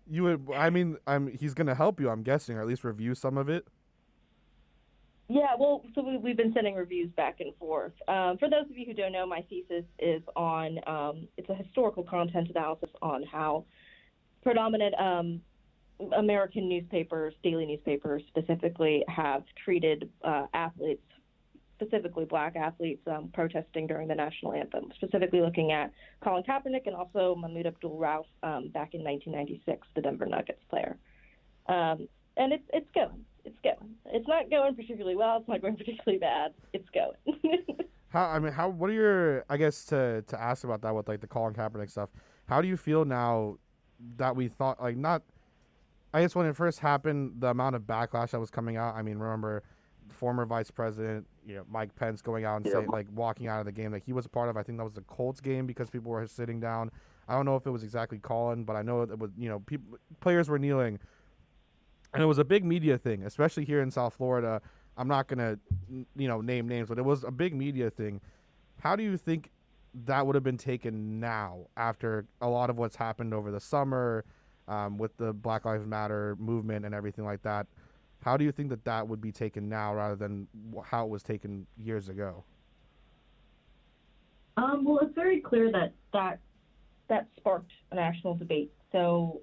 You would. I mean, he's gonna help you, I'm guessing, or at least review some of it. Yeah, well, so we've been sending reviews back and forth. For those of you who don't know, my thesis is on, it's a historical content analysis on how predominant American newspapers, daily newspapers specifically, have treated athletes, specifically black athletes, protesting during the national anthem, specifically looking at Colin Kaepernick and also Mahmoud Abdul-Rauf back in 1996, the Denver Nuggets player. And it's going. It's going. It's not going particularly well. It's not going particularly bad. It's going. What are your, I guess, to ask about that with, like, the Colin Kaepernick stuff, how do you feel now that we thought, like, not, I guess when it first happened, the amount of backlash that was coming out, I mean, remember former Vice President, Mike Pence going out and saying, like, walking out of the game, like, he was a part of, I think that was the Colts game because people were sitting down. I don't know if it was exactly Colin, but I know it was, players were kneeling. And it was a big media thing, especially here in South Florida. I'm not going to, name names, but it was a big media thing. How do you think that would have been taken now after a lot of what's happened over the summer with the Black Lives Matter movement and everything like that? How do you think that would be taken now rather than how it was taken years ago? Well, it's very clear that sparked a national debate. So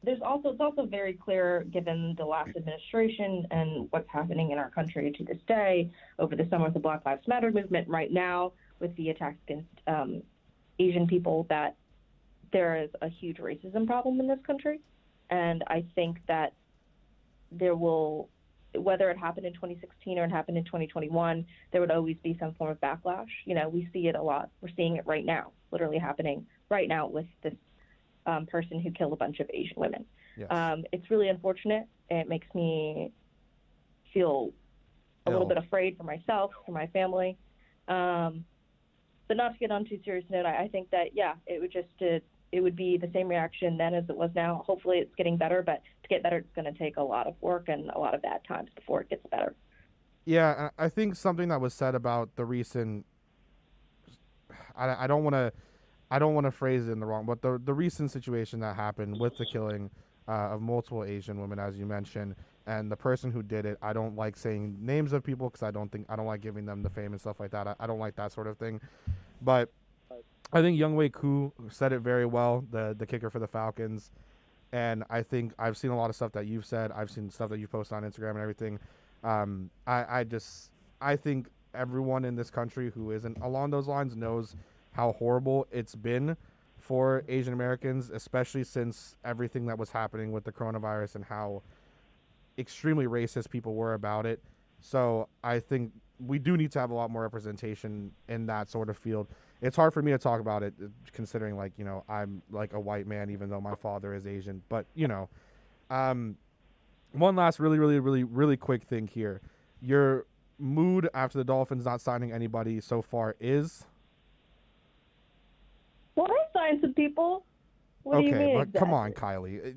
it's also very clear, given the last administration and what's happening in our country to this day, over the summer with the Black Lives Matter movement, right now with the attacks against Asian people, that there is a huge racism problem in this country. And I think that there will, whether it happened in 2016 or it happened in 2021, there would always be some form of backlash. We see it a lot. We're seeing it right now, literally happening right now with this person who killed a bunch of Asian women. Yes. It's really unfortunate. It makes me feel a little bit afraid for myself, for my family. But not to get on too serious note, I think that, it would be the same reaction then as it was now. Hopefully it's getting better, but to get better, it's going to take a lot of work and a lot of bad times before it gets better. Yeah, I think something that was said about the recent, I don't want to phrase it in the wrong, but the recent situation that happened with the killing of multiple Asian women, as you mentioned, and the person who did it, I don't like saying names of people because I don't like giving them the fame and stuff like that. I don't like that sort of thing. But I think Younghoe Koo said it very well, the kicker for the Falcons. And I think I've seen a lot of stuff that you've said. I've seen stuff that you've posted on Instagram and everything. I think everyone in this country who isn't along those lines knows how horrible it's been for Asian Americans, especially since everything that was happening with the coronavirus and how extremely racist people were about it. So I think we do need to have a lot more representation in that sort of field. It's hard for me to talk about it considering, like, I'm like a white man, even though my father is Asian. But, one last really quick thing here. Your mood after the Dolphins not signing anybody so far is? Well, I signed some people. What do you mean but exactly? Come on, Kylie.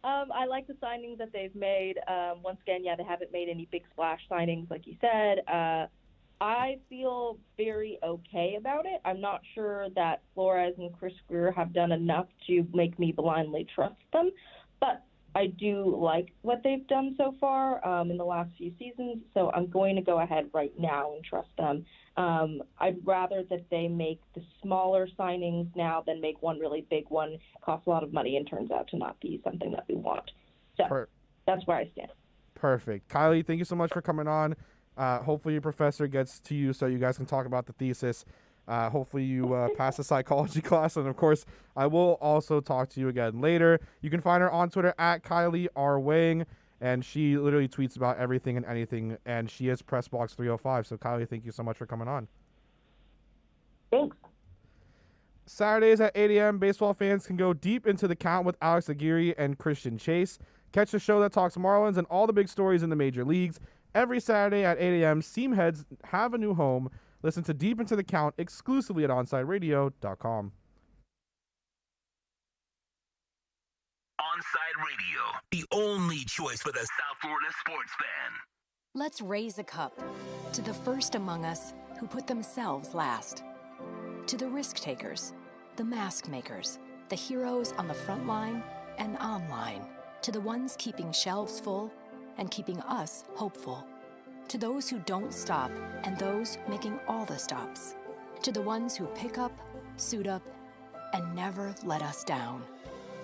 I like the signings that they've made. Once again, they haven't made any big splash signings, like you said. I feel very okay about it. I'm not sure that Flores and Chris Greer have done enough to make me blindly trust them, but I do like what they've done so far in the last few seasons, so I'm going to go ahead right now and trust them. I'd rather that they make the smaller signings now than make one really big one. It costs a lot of money and turns out to not be something that we want. So that's where I stand. Perfect. Kylie, thank you so much for coming on. Hopefully your professor gets to you so you guys can talk about the thesis. Hopefully you pass the psychology class. And, of course, I will also talk to you again later. You can find her on Twitter at Kylie R. Wang. And she literally tweets about everything and anything. And she is Pressbox 305. So, Kylie, thank you so much for coming on. Thanks. Saturdays at 8 a.m., baseball fans can go deep into the count with Alex Aguirre and Christian Chase. Catch the show that talks Marlins and all the big stories in the major leagues. Every Saturday at 8 a.m., Seamheads have a new home. Listen to Deep Into the Count exclusively at OnSideRadio.com. Onside Radio, the only choice for the South Florida sports fan. Let's raise a cup to the first among us who put themselves last. To the risk takers, the mask makers, the heroes on the front line and online. To the ones keeping shelves full and keeping us hopeful. To those who don't stop and those making all the stops. To the ones who pick up, suit up, and never let us down.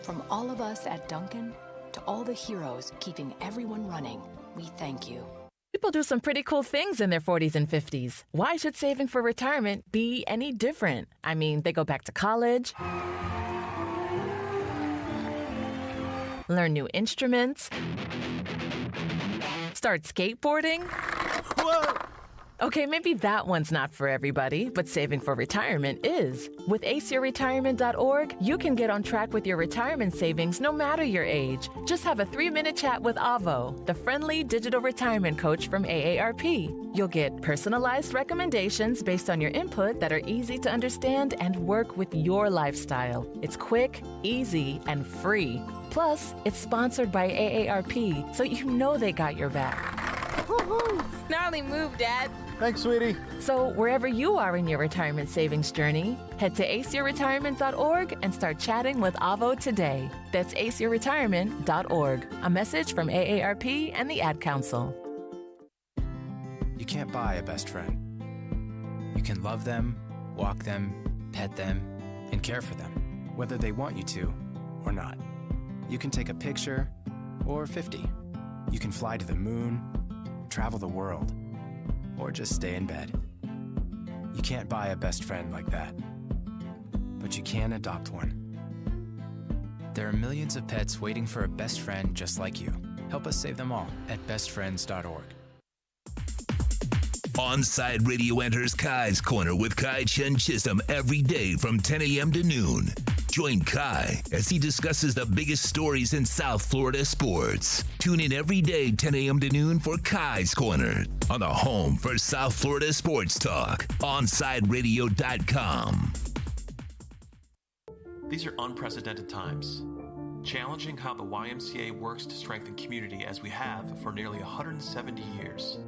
From all of us at Duncan to all the heroes keeping everyone running, we thank you. People do some pretty cool things in their 40s and 50s. Why should saving for retirement be any different? I mean, they go back to college, learn new instruments, start skateboarding. Whoa! Okay, maybe that one's not for everybody, but saving for retirement is. With aceyourretirement.org, you can get on track with your retirement savings no matter your age. Just have a 3-minute chat with Avo, the friendly digital retirement coach from AARP. You'll get personalized recommendations based on your input that are easy to understand and work with your lifestyle. It's quick, easy, and free. Plus, it's sponsored by AARP, so you know they got your back. Woohoo! Gnarly move, Dad. Thanks, sweetie. So wherever you are in your retirement savings journey, head to aceyourretirement.org and start chatting with Avo today. That's aceyourretirement.org. A message from AARP and the Ad Council. You can't buy a best friend. You can love them, walk them, pet them, and care for them, whether they want you to or not. You can take a picture or 50. You can fly to the moon, travel the world, or just stay in bed. You can't buy a best friend like that, but you can adopt one. There are millions of pets waiting for a best friend just like you. Help us save them all at bestfriends.org. Onside Radio enters Kai's Corner with Kai Chen Chisholm every day from 10 a.m. to noon. Join Kai as he discusses the biggest stories in South Florida sports. Tune in every day, 10 a.m. to noon for Kai's Corner on the home for South Florida sports talk, OnsideRadio.com. These are unprecedented times, challenging how the YMCA works to strengthen community as we have for nearly 170 years.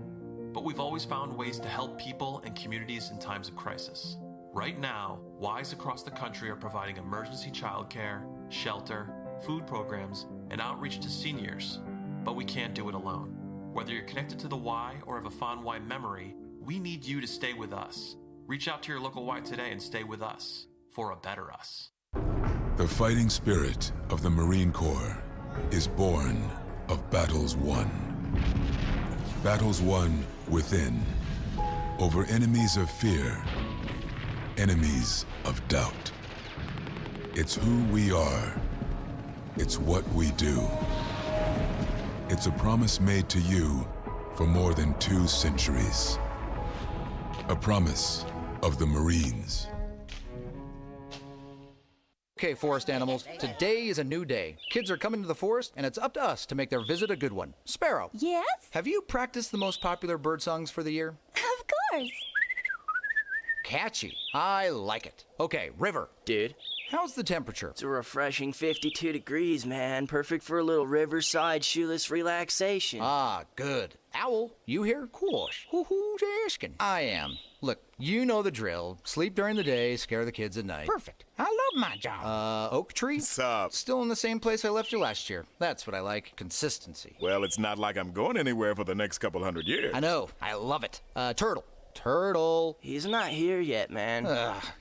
But we've always found ways to help people and communities in times of crisis. Right now, Ys across the country are providing emergency childcare, shelter, food programs, and outreach to seniors. But we can't do it alone. Whether you're connected to the Y or have a fond Y memory, we need you to stay with us. Reach out to your local Y today and stay with us for a better us. The fighting spirit of the Marine Corps is born of battles won. Battles won within, over enemies of fear, enemies of doubt. It's who we are. It's what we do. It's a promise made to you for more than 2 centuries. A promise of the Marines. Okay, forest animals, today is a new day. Kids are coming to the forest, and it's up to us to make their visit a good one. Sparrow. Yes? Have you practiced the most popular bird songs for the year? Of course. Catchy. I like it. Okay, River. Dude. How's the temperature? It's a refreshing 52 degrees, man. Perfect for a little riverside shoeless relaxation. Ah, good. Owl, you here? Course. Who's asking? I am. Look, you know the drill. Sleep during the day, scare the kids at night. Perfect. I love my job. Oak tree? What's up? Still in the same place I left you last year. That's what I like. Consistency. Well, it's not like I'm going anywhere for the next couple hundred years. I know. I love it. Turtle. Turtle. He's not here yet, man.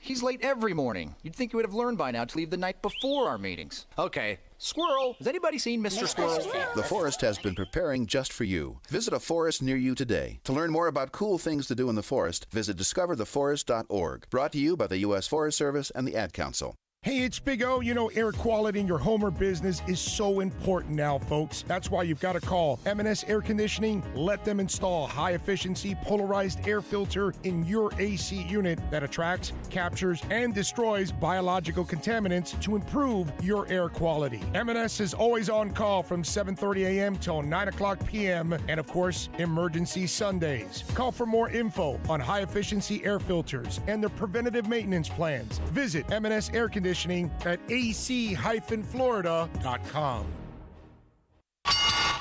He's late every morning. You'd think he would have learned by now to leave the night before our meetings. Okay. Squirrel. Has anybody seen Mr. Squirrel? The forest has been preparing just for you. Visit a forest near you today. To learn more about cool things to do in the forest, visit discovertheforest.org. Brought to you by the U.S. Forest Service and the Ad Council. Hey, it's Big O. You know, air quality in your home or business is so important now, folks. That's why you've got to call M&S Air Conditioning. Let them install high-efficiency polarized air filter in your AC unit that attracts, captures, and destroys biological contaminants to improve your air quality. M&S is always on call from 7:30 a.m. till 9 o'clock p.m. and, of course, emergency Sundays. Call for more info on high-efficiency air filters and their preventative maintenance plans. Visit M&S Air Conditioning Conditioning at ac-florida.com.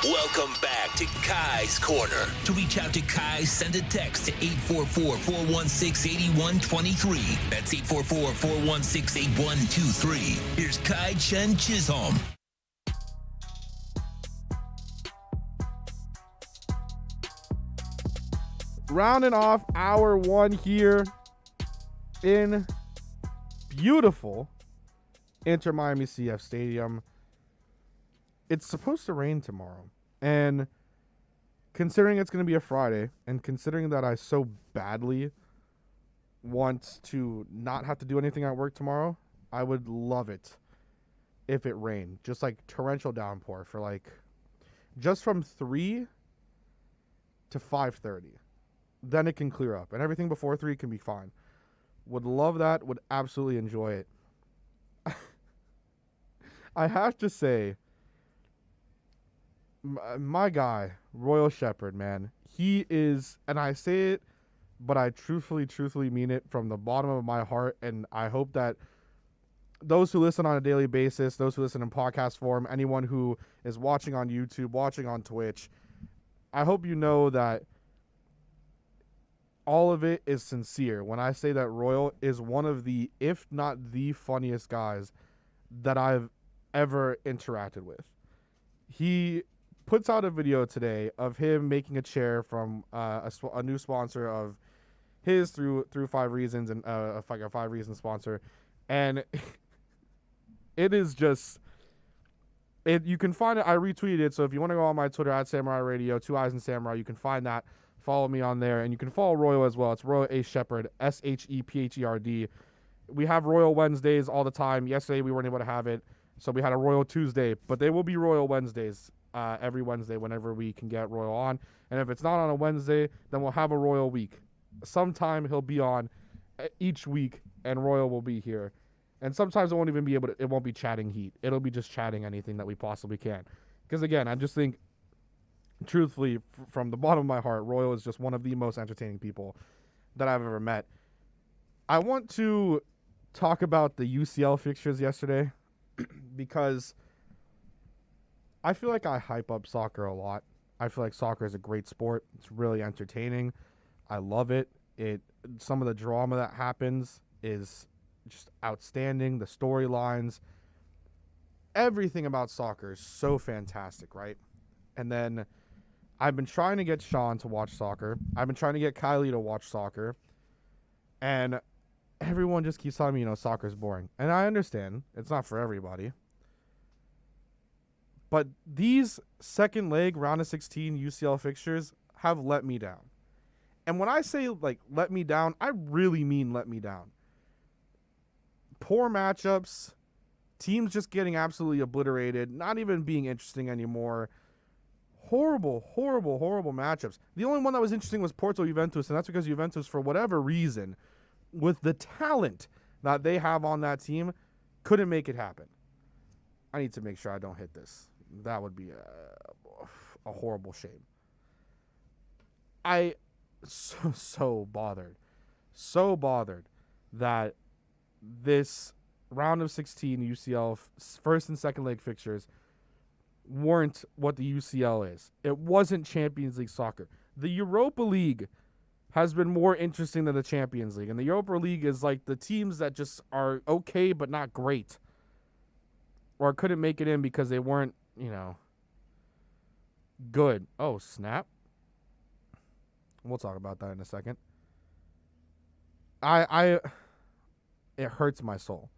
Welcome back to Kai's Corner. To reach out to Kai, send a text to 844-416-8123. That's 844-416-8123. Here's Kai Chen Chisholm. Rounding off hour one here in beautiful Inter Miami CF Stadium. It's supposed to rain tomorrow. And considering it's going to be a Friday, and considering that I so badly want to not have to do anything at work tomorrow, I would love it if it rained. Just like torrential downpour for like just from 3 to 5:30. Then it can clear up. And everything before 3 can be fine. Would love that. Would absolutely enjoy it. I have to say, my guy, Royal Shepherd, man, he is, and I say it, but I truthfully mean it from the bottom of my heart, and I hope that those who listen on a daily basis, those who listen in podcast form, anyone who is watching on YouTube, watching on Twitch, I hope you know that all of it is sincere when I say that Royal is one of the, if not the funniest guys that I've ever interacted with. He puts out a video today of him making a chair from a new sponsor of his through 5 Reasons, and a 5 Reasons sponsor, and it is just you can find it. I retweeted it, so if you want to go on my Twitter at Samurai Radio, 2 Eyes and Samurai, you can find that. Follow me on there, and you can follow Royal as well. It's Royal A Shepherd, SHEPHERD. We have Royal Wednesdays all the time. Yesterday we weren't able to have it, so we had a Royal Tuesday, but they will be Royal Wednesdays every Wednesday whenever we can get Royal on. And if it's not on a Wednesday, then we'll have a Royal week. Sometime he'll be on each week, and Royal will be here. And sometimes it won't even be able to, it won't be chatting heat. It'll be just chatting anything that we possibly can. Because again, I just think, truthfully, from the bottom of my heart, Royal is just one of the most entertaining people that I've ever met. I want to talk about the UCL fixtures yesterday because I feel like I hype up soccer a lot. I feel like soccer is a great sport. It's really entertaining. I love it. Some of the drama that happens is just outstanding. The storylines, everything about soccer is so fantastic, right? And then I've been trying to get Sean to watch soccer. I've been trying to get Kylie to watch soccer. And everyone just keeps telling me, soccer's boring. And I understand. It's not for everybody. But these second leg round of 16 UCL fixtures have let me down. And when I say, let me down, I really mean let me down. Poor matchups, teams just getting absolutely obliterated, not even being interesting anymore. Horrible matchups. The only one that was interesting was Porto Juventus, and that's because Juventus, for whatever reason, with the talent that they have on that team, couldn't make it happen. I need to make sure I don't hit this. That would be a horrible shame. I so bothered that this round of 16 UCL first and second leg fixtures weren't what the UCL is. It wasn't Champions League soccer. The Europa League has been more interesting than the Champions League. And the Europa League is like the teams that just are okay but not great. Or couldn't make it in because they weren't, good. Oh, snap. We'll talk about that in a second. It hurts my soul.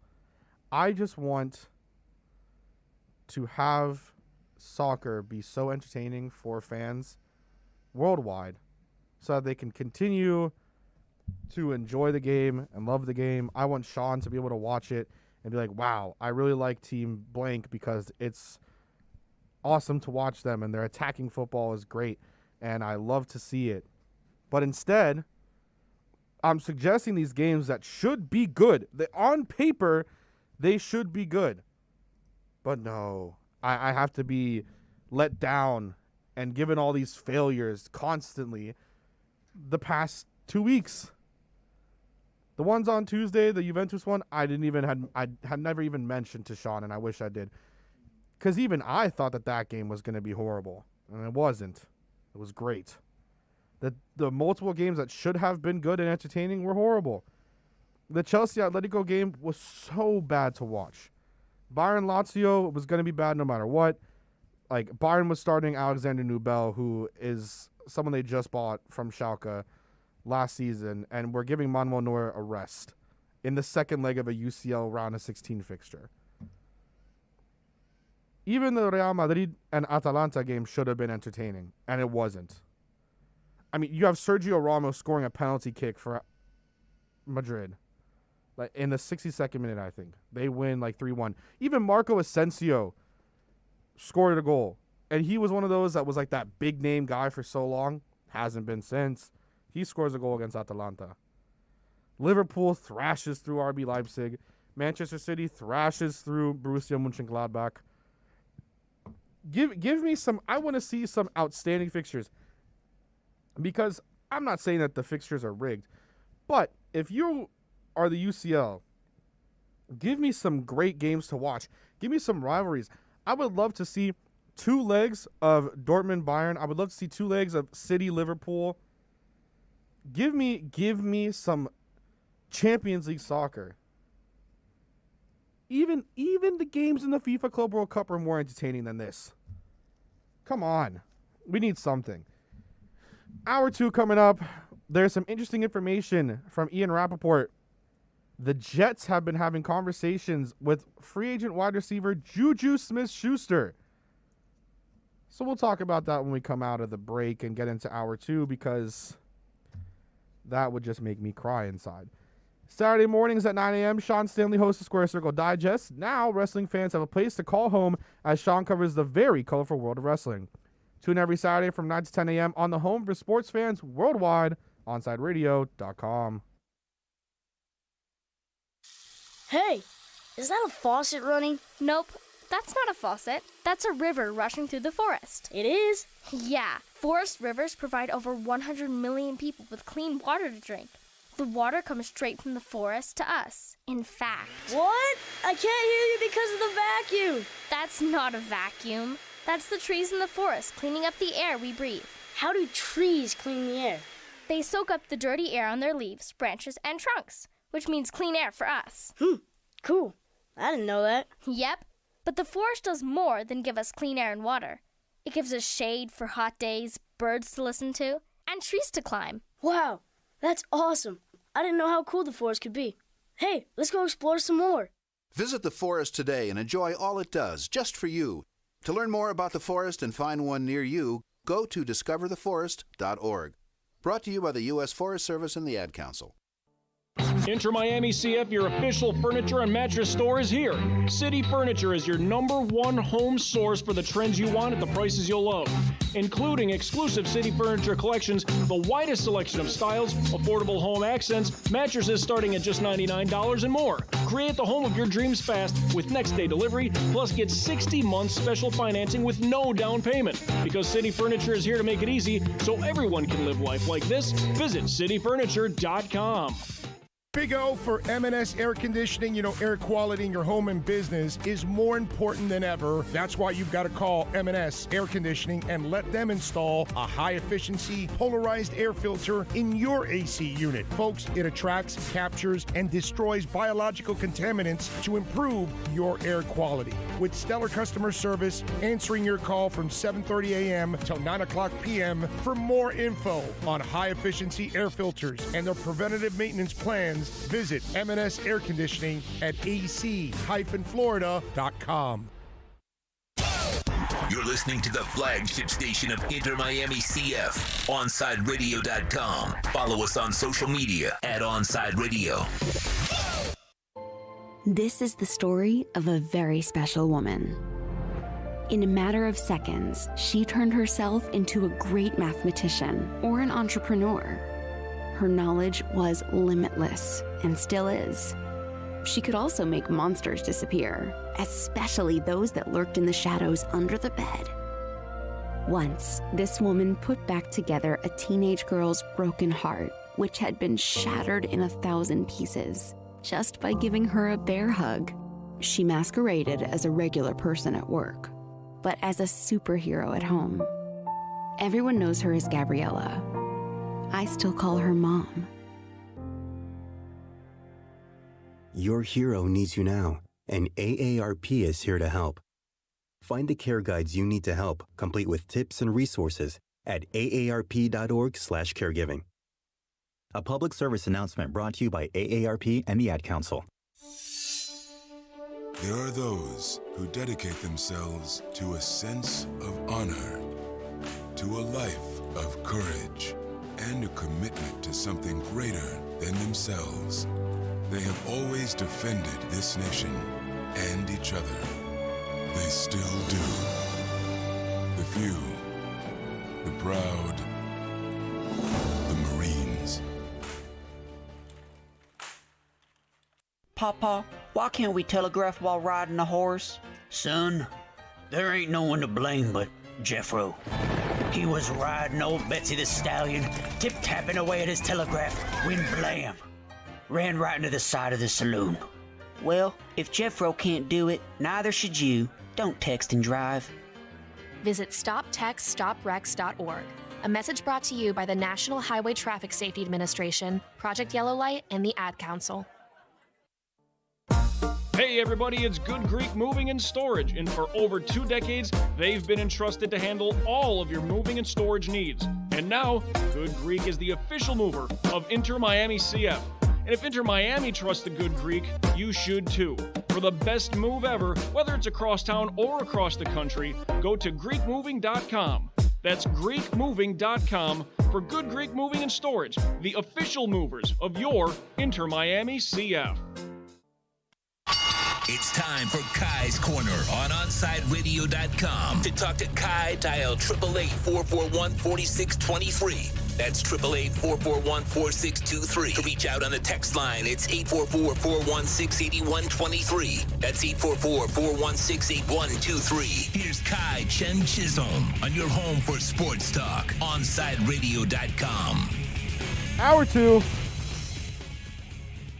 I just want to have soccer be so entertaining for fans worldwide so that they can continue to enjoy the game and love the game. I want Sean to be able to watch it and be like, wow, I really like Team Blank because it's awesome to watch them and their attacking football is great and I love to see it. But instead, I'm suggesting these games that should be good. On paper, they should be good. But no, I have to be let down and given all these failures constantly the past 2 weeks. The ones on Tuesday, the Juventus one, I had never even mentioned to Sean, and I wish I did. Because even I thought that game was going to be horrible, and it wasn't. It was great. The multiple games that should have been good and entertaining were horrible. The Chelsea-Atletico game was so bad to watch. Bayern-Lazio was going to be bad no matter what. Like, Bayern was starting Alexander Nubel, who is someone they just bought from Schalke last season, and we're giving Manuel Neuer a rest in the second leg of a UCL round of 16 fixture. Even the Real Madrid and Atalanta game should have been entertaining, and it wasn't. I mean, you have Sergio Ramos scoring a penalty kick for Madrid, like in the 62nd minute, I think. They win like 3-1. Even Marco Asensio scored a goal, and he was one of those that was like that big name guy for so long. Hasn't been since. He scores a goal against Atalanta. Liverpool thrashes through RB Leipzig. Manchester City thrashes through Borussia Mönchengladbach. Give me some. I want to see some outstanding fixtures, because I'm not saying that the fixtures are rigged, but if you are the UCL, give me some great games to watch. Give me some rivalries. I would love to see 2 legs of Dortmund Bayern. I would love to see 2 legs of City Liverpool. Give me some Champions League soccer. Even the games in the FIFA Club World Cup are more entertaining than this. Come on. We need something. Hour 2 coming up. There's some interesting information from Ian Rappaport. The Jets have been having conversations with free agent wide receiver Juju Smith-Schuster. So we'll talk about that when we come out of the break and get into hour 2, because that would just make me cry inside. Saturday mornings at 9 a.m., Sean Stanley hosts the Square Circle Digest. Now, wrestling fans have a place to call home as Sean covers the very colorful world of wrestling. Tune every Saturday from 9 to 10 a.m. on the home for sports fans worldwide, OnsideRadio.com. Hey, is that a faucet running? Nope, that's not a faucet. That's a river rushing through the forest. It is? Yeah, forest rivers provide over 100 million people with clean water to drink. The water comes straight from the forest to us. In fact... What? I can't hear you because of the vacuum. That's not a vacuum. That's the trees in the forest cleaning up the air we breathe. How do trees clean the air? They soak up the dirty air on their leaves, branches, and trunks, which means clean air for us. Cool. I didn't know that. Yep. But the forest does more than give us clean air and water. It gives us shade for hot days, birds to listen to, and trees to climb. Wow, that's awesome. I didn't know how cool the forest could be. Hey, let's go explore some more. Visit the forest today and enjoy all it does, just for you. To learn more about the forest and find one near you, go to discovertheforest.org. Brought to you by the U.S. Forest Service and the Ad Council. Inter Miami CF, your official furniture and mattress store, is here. City Furniture is your #1 home source for the trends you want at the prices you'll love, including exclusive City Furniture collections, the widest selection of styles, affordable home accents, mattresses starting at just $99 and more. Create the home of your dreams fast with next-day delivery, plus get 60 months special financing with no down payment. Because City Furniture is here to make it easy so everyone can live life like this, visit cityfurniture.com. Big O for M&S Air Conditioning. You know, air quality in your home and business is more important than ever. That's why you've got to call M&S Air Conditioning and let them install a high-efficiency polarized air filter in your AC unit. Folks, it attracts, captures, and destroys biological contaminants to improve your air quality. With stellar customer service, answering your call from 7:30 a.m. till 9 o'clock p.m. For more info on high-efficiency air filters and their preventative maintenance plans, visit M&S Air Conditioning at ac-florida.com. You're listening to the flagship station of Inter Miami CF, OnsideRadio.com. Follow us on social media at Onside Radio. This is the story of a very special woman. In a matter of seconds, she turned herself into a great mathematician or an entrepreneur. Her knowledge was limitless, and still is. She could also make monsters disappear, especially those that lurked in the shadows under the bed. Once, this woman put back together a teenage girl's broken heart which had been shattered in 1,000 pieces just by giving her a bear hug. She masqueraded as a regular person at work, but as a superhero at home. Everyone knows her as Gabriella. I still call her Mom. Your hero needs you now, and AARP is here to help. Find the care guides you need to help, complete with tips and resources at aarp.org/caregiving. A public service announcement brought to you by AARP and the Ad Council. There are those who dedicate themselves to a sense of honor, to a life of courage, and a commitment to something greater than themselves. They have always defended this nation and each other. They still do. The few, the proud, the Marines. Papa, why can't we telegraph while riding a horse? Son, there ain't no one to blame but Jeffro. He was riding old Betsy the Stallion, tip-tapping away at his telegraph, when blam! Ran right into the side of the saloon. Well, if Jeffro can't do it, neither should you. Don't text and drive. Visit StopTextStopWrecks.org. A message brought to you by the National Highway Traffic Safety Administration, Project Yellow Light, and the Ad Council. Hey everybody, it's Good Greek Moving and Storage, and for over 2 decades, they've been entrusted to handle all of your moving and storage needs. And now, Good Greek is the official mover of Inter Miami CF. And if Inter Miami trusts the Good Greek, you should too. For the best move ever, whether it's across town or across the country, go to GreekMoving.com. That's GreekMoving.com for Good Greek Moving and Storage, the official movers of your Inter Miami CF. It's time for Kai's Corner on OnsideRadio.com. To talk to Kai, dial 888-441-4623. That's 888-441-4623. To reach out on the text line, it's 844-416-8123. That's 844-416-8123. Here's Kai Chen Chisholm on your home for sports talk, OnsideRadio.com. Hour 2.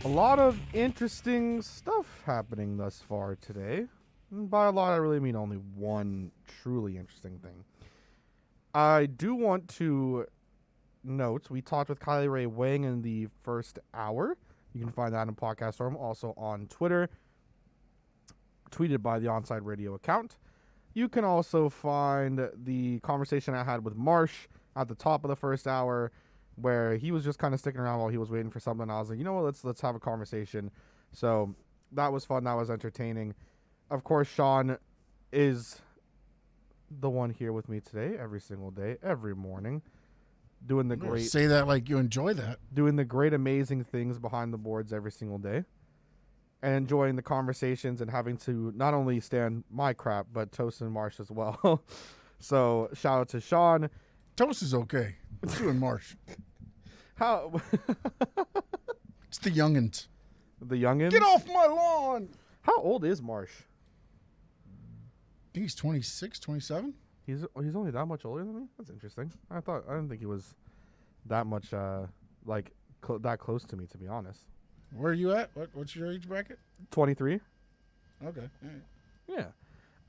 A lot of interesting stuff happening thus far today. And by a lot, I really mean only one truly interesting thing. I do want to note, we talked with Kylie Ray Wang in the first hour. You can find that in podcast form, also on Twitter, tweeted by the Onside Radio account. You can also find the conversation I had with Marsh at the top of the first hour, where he was just kind of sticking around while he was waiting for something. I was like, you know what, let's have a conversation. So that was fun. That was entertaining. Of course, Sean is the one here with me today, every single day, every morning, doing the great. Say that like you enjoy that. Doing the great, amazing things behind the boards every single day, and enjoying the conversations and having to not only stand my crap but Toast and Marsh as well. So shout out to Sean. Toast is okay. It's you and Marsh. How? It's the youngins. The youngins? Get off my lawn! How old is Marsh? I think he's 26, 27. He's only that much older than me? That's interesting. I didn't think he was that much, that close to me, to be honest. Where are you at? What's your age bracket? 23. Okay. All right. Yeah.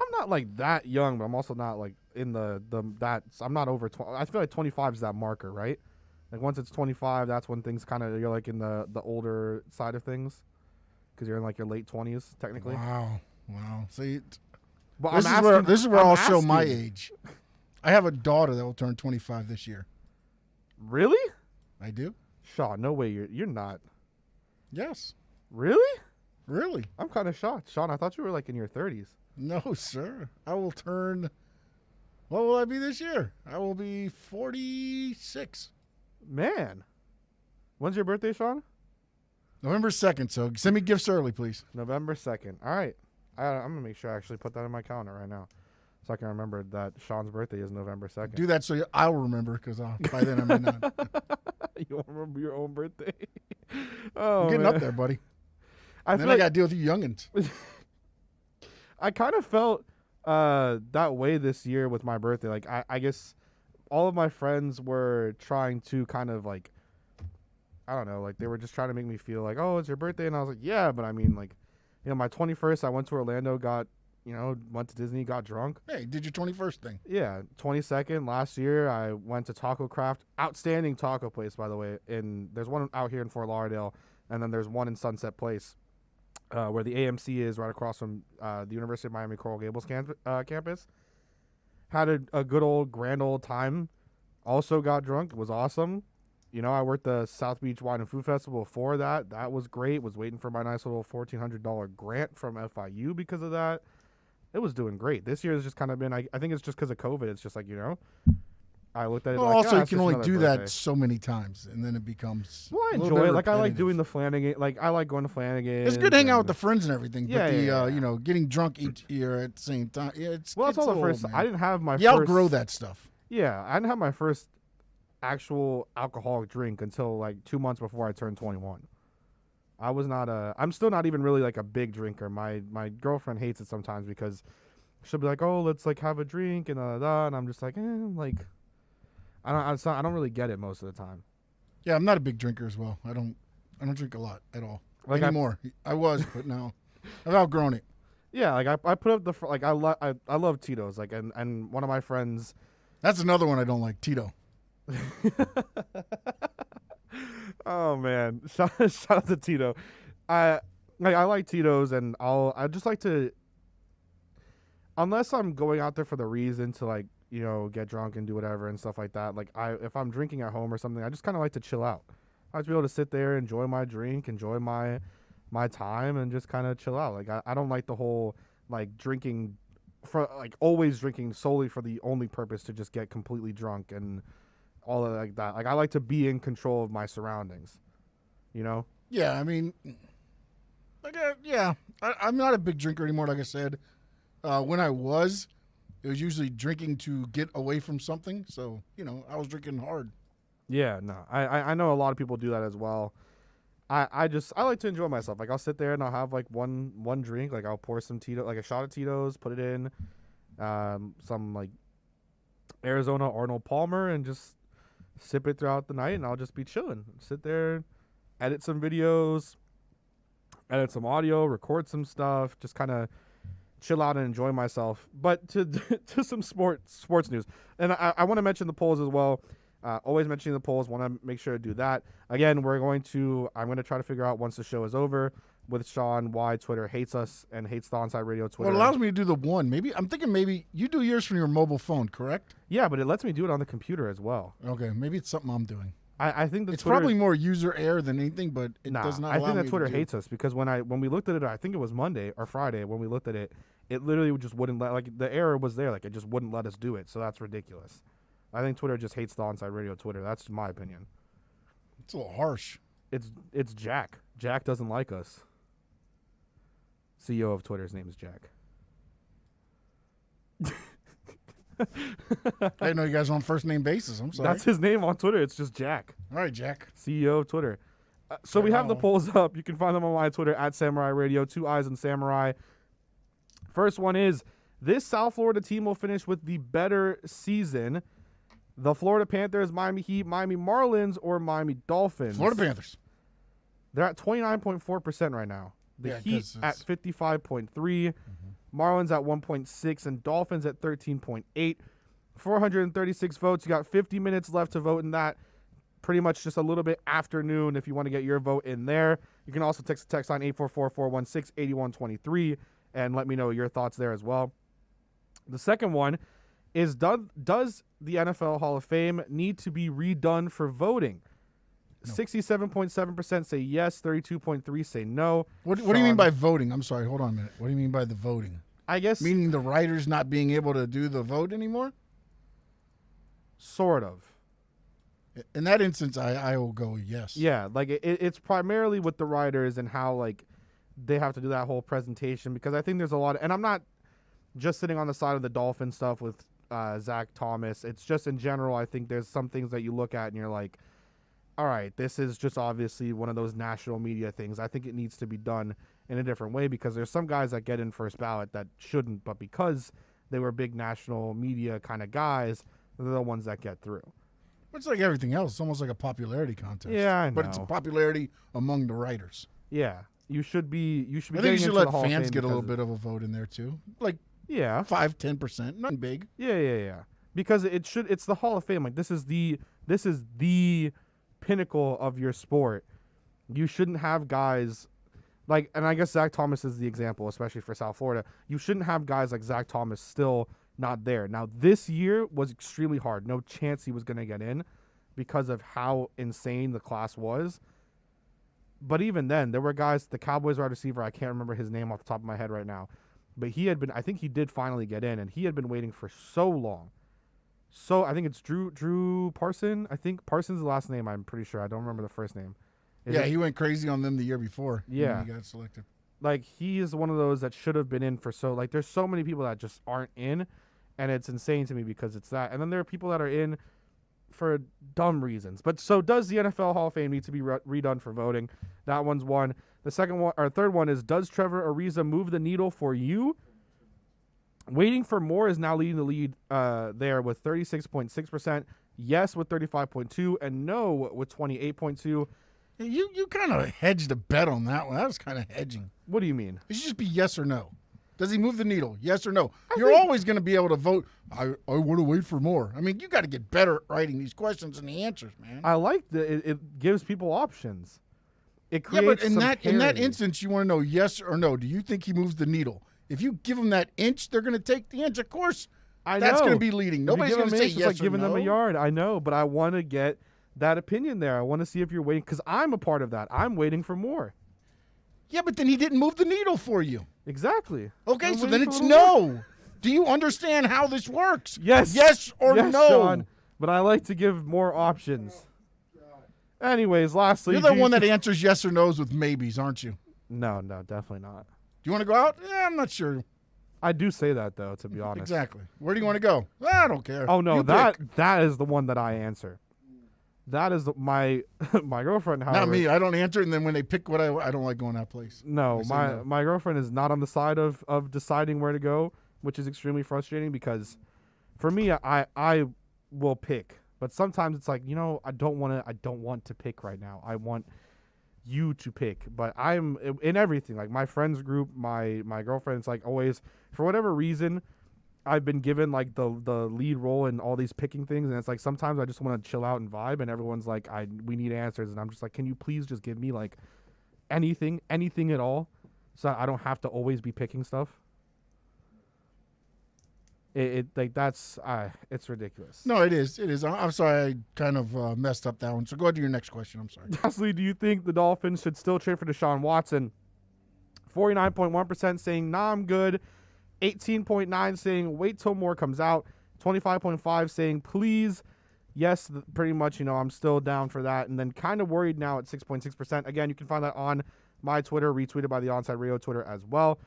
I'm not like that young, but I'm also not like in I'm not over 20. I feel like 25 is that marker, right? Like once it's 25, that's when things you're like in the older side of things, because you're in like your late 20s technically. Wow. See, but this is where I'll show my age. I have a daughter that will turn 25 this year. Really? I do. Sean, no way you're not. Yes. Really? Really? I'm kind of shocked, Sean. I thought you were like in your 30s. No, sir. I will turn. What will I be this year? I will be 46. Man. When's your birthday, Sean? November 2nd, so send me gifts early, please. November 2nd. All right. I'm going to make sure I actually put that in my calendar right now so I can remember that Sean's birthday is November 2nd. Do that so I'll remember, because by then I may not. You won't remember your own birthday? I'm getting up there, buddy. I got to deal with you youngins. I kind of felt that way this year with my birthday. Like, I guess all of my friends were trying to kind of like I don't know, like they were just trying to make me feel like, oh, it's your birthday, and I was like, yeah, but I mean, like, you know, my 21st, I went to Orlando, went to Disney, got drunk. Hey, did your 21st thing? Yeah, 22nd last year, I went to Taco Craft, outstanding taco place, by the way. And there's one out here in Fort Lauderdale, and then there's one in Sunset Place, where the AMC is right across from the University of Miami Coral Gables campus. Had a good old grand old time. Also got drunk. It was awesome. You know, I worked the South Beach Wine and Food Festival before that. That was great. Was waiting for my nice little $1,400 grant from FIU because of that. It was doing great. This year has just kind of been, I think it's just because of COVID. It's just like, you know, I looked at it like, also, you it's can just only another do birthday. that so many times, and then it becomes. Well, I enjoy it. Like, I like doing the Flanagan. Like, I like going to Flanagan. It's good to hang out with the friends and everything. Yeah, but you know, getting drunk each year at the same time. Yeah, it's that's all the first. man. I didn't have my. You first, outgrow that stuff. Yeah, I didn't have my first actual alcoholic drink until like 2 months before I turned 21. I was not I'm still not even really like a big drinker. My girlfriend hates it sometimes because she'll be like, "Oh, let's like have a drink," and and I'm just like, like, I don't really get it most of the time. Yeah, I'm not a big drinker as well. I don't drink a lot at all anymore. I was, but now I've outgrown it. Yeah, like I put up I love Tito's, like, and one of my friends. That's another one I don't like, Tito. Oh man, shout out to Tito. I like Tito's, and I just like to, unless I'm going out there for the reason to, like, you know, get drunk and do whatever and stuff like that. Like, if I'm drinking at home or something, I just kind of like to chill out. I like to be able to sit there, enjoy my drink, enjoy my time, and just kind of chill out. Like, I don't like the whole like drinking for like always drinking solely for the only purpose to just get completely drunk and all of like that. Like, I like to be in control of my surroundings, you know? Yeah, I mean, like, I'm not a big drinker anymore. Like I said, when I was, it was usually drinking to get away from something. So, you know, I was drinking hard. Yeah, no, I know a lot of people do that as well. I like to enjoy myself. Like, I'll sit there and I'll have like one drink. Like, I'll pour some Tito, like a shot of Tito's, put it in, some like Arizona Arnold Palmer, and just sip it throughout the night, and I'll just be chilling. Sit there, edit some videos, edit some audio, record some stuff, just kind of chill out and enjoy myself. But to some sports news, and I want to mention the polls as well. Always mentioning the polls, want to make sure to do that. Again, I'm going to try to figure out once the show is over with Sean why Twitter hates us and hates the Onside Radio Twitter. Well, it allows me to do the one. I'm thinking maybe you do yours from your mobile phone, correct? Yeah, but it lets me do it on the computer as well. Okay, maybe it's something I'm doing. I think it's probably more user error than anything, but it does not. I think that me Twitter to do hates us because when we looked at it, I think it was Monday or Friday when we looked at it, it literally just wouldn't let, like, the error was there, like it just wouldn't let us do it. So that's ridiculous. I think Twitter just hates the Onside Radio Twitter. That's my opinion. It's a little harsh. It's Jack. Jack doesn't like us. CEO of Twitter's name is Jack. I didn't know you guys were on first name basis. I'm sorry. That's his name on Twitter. It's just Jack. All right, Jack. CEO of Twitter. So we have the polls up. You can find them on my Twitter at Samurai Radio. 2 Eyes on Samurai. First one is, this South Florida team will finish with the better season. The Florida Panthers, Miami Heat, Miami Marlins, or Miami Dolphins? Florida Panthers. They're at 29.4% right now. The Heat at 55.3%. Marlins at 1.6%, and Dolphins at 13.8%. 436 votes. You got 50 minutes left to vote in that. Pretty much just a little bit afternoon if you want to get your vote in there. You can also text line 844-416-8123 and let me know your thoughts there as well. The second one is, does the NFL Hall of Fame need to be redone for voting? No. 67.7% say yes, 32.3% say no. What do you mean by voting? I'm sorry, hold on a minute. What do you mean by the voting? I guess meaning the writers not being able to do the vote anymore? Sort of. In that instance, I will go yes. Yeah, like it's primarily with the writers and how, like, they have to do that whole presentation, because I think there's a lot of, and I'm not just sitting on the side of the Dolphin stuff with Zach Thomas. It's just in general, I think there's some things that you look at and you're like, all right, this is just obviously one of those national media things. I think it needs to be done in a different way, because there's some guys that get in first ballot that shouldn't, but because they were big national media kind of guys, they're the ones that get through. It's like everything else. It's almost like a popularity contest. Yeah, I But it's a know. popularity among the writers. Yeah, you should be. You should be. I think you getting should into let the Hall of fans Fame get a little because- bit of a vote in there too. Like 10%, nothing big. Yeah. Because it's the Hall of Fame. Like this is the pinnacle of your sport. You shouldn't have guys like, and I guess Zach Thomas is the example, especially for South Florida. You shouldn't have guys like Zach Thomas still not there. Now this year was extremely hard. No chance he was going to get in because of how insane the class was. But even then, there were guys, the Cowboys wide receiver, I can't remember his name off the top of my head right now, but I think he did finally get in, and he had been waiting for so long. So I think it's Drew Parson. I think Parson's the last name, I'm pretty sure. I don't remember the first name. He went crazy on them the year before. Yeah. When he got selected. Like, he is one of those that should have been in for like, there's so many people that just aren't in, and it's insane to me because it's that. And then there are people that are in for dumb reasons. But so does the NFL Hall of Fame need to be redone for voting? That one's one. The third one is, does Trevor Ariza move the needle for you? Waiting for More is now leading the lead there with 36.6%, yes with 35.2%, and no with 28.2%. You kind of hedged a bet on that one. That was kind of hedging. What do you mean? It should just be yes or no. Does he move the needle? Yes or no? You're always going to be able to vote, I want to wait for more. I mean, you got to get better at writing these questions and the answers, man. I like that it gives people options. It Yeah, creates but in some that parity. instance, you want to know yes or no. Do you think he moves the needle? If you give them that inch, they're going to take the inch. Of course, that's going to be leading. Nobody's going to say yes like or giving no. them a yard. I know, but I want to get that opinion there. I want to see if you're waiting, because I'm a part of that. I'm waiting for More. Yeah, but then he didn't move the needle for you. Exactly. Okay, I'm so waiting then for it's a little more. no. Do you understand how this works? Yes. Yes or Yes, no? Sean, but I like to give more options. Anyways, lastly, You're the one that answers yes or no's with maybes, aren't you? No, definitely not. Do you want to go out? Yeah, I'm not sure. I do say that, though, to be honest. Exactly. Where do you want to go? I don't care. Oh, no, You that pick. is the one that I answer. That is my my girlfriend, however. Not me. I don't answer, and then when they pick what I don't like going that place. No, I say my no. my girlfriend is not on the side of deciding where to go, which is extremely frustrating because for me, I will pick. But sometimes it's like, I don't want to pick right now. I want you to pick. But I'm in everything. Like my friends group, my girlfriend, it's like always, for whatever reason, I've been given like the lead role in all these picking things, and it's like sometimes I just want to chill out and vibe, and everyone's like, we need answers, and I'm just like, can you please just give me like anything at all, so I don't have to always be picking stuff. It's ridiculous. No, it is. It is. I'm sorry, I kind of messed up that one. So go ahead to your next question. I'm sorry. Lastly, do you think the Dolphins should still trade for Deshaun Watson? 49.1% saying, nah, I'm good. 18.9% saying, wait till more comes out. 25.5% saying, please. Yes, pretty much, I'm still down for that. And then kind of worried now at 6.6%. Again, you can find that on my Twitter, retweeted by the Onside Radio Twitter as well.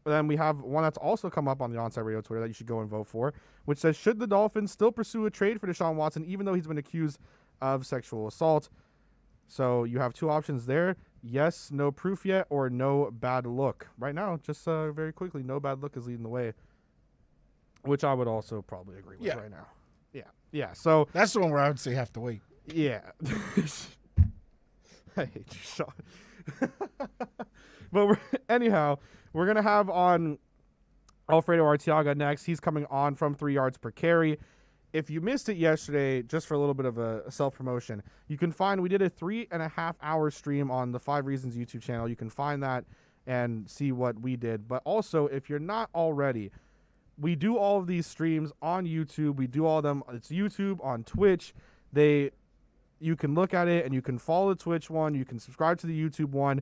And then we have one that's also come up on the Onside Radio Twitter that you should go and vote for, which says, should the Dolphins still pursue a trade for Deshaun Watson, even though he's been accused of sexual assault? So you have two options there. Yes, no proof yet, or no bad look. Right now, just very quickly, no bad look is leading the way, which I would also probably agree with right now. Yeah. So that's the one where I would say have to wait. Yeah. I hate you, Sean. But anyhow, we're going to have on Alfredo Arteaga next. He's coming on from 3 yards per carry. If you missed it yesterday, just for a little bit of a self-promotion, we did a 3.5-hour stream on the 5 Reasons YouTube channel. You can find that and see what we did. But also, if you're not already, we do all of these streams on YouTube. We do all of them. It's YouTube, on Twitch. You can look at it and you can follow the Twitch one. You can subscribe to the YouTube one.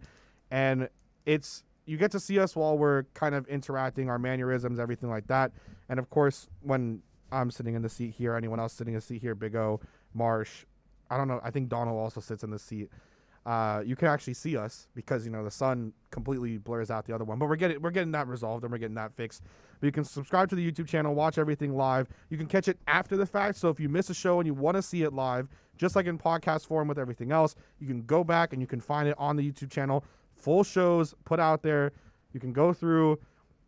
And you get to see us while we're kind of interacting, our mannerisms, everything like that. And of course, when I'm sitting in the seat here, anyone else sitting in the seat here, Big O, Marsh, I don't know, I think Donald also sits in the seat. You can actually see us because, the sun completely blurs out the other one. But we're getting that resolved and we're getting that fixed. But you can subscribe to the YouTube channel, watch everything live. You can catch it after the fact. So if you miss a show and you want to see it live, just like in podcast form with everything else, you can go back and you can find it on the YouTube channel. Full shows put out there. You can go through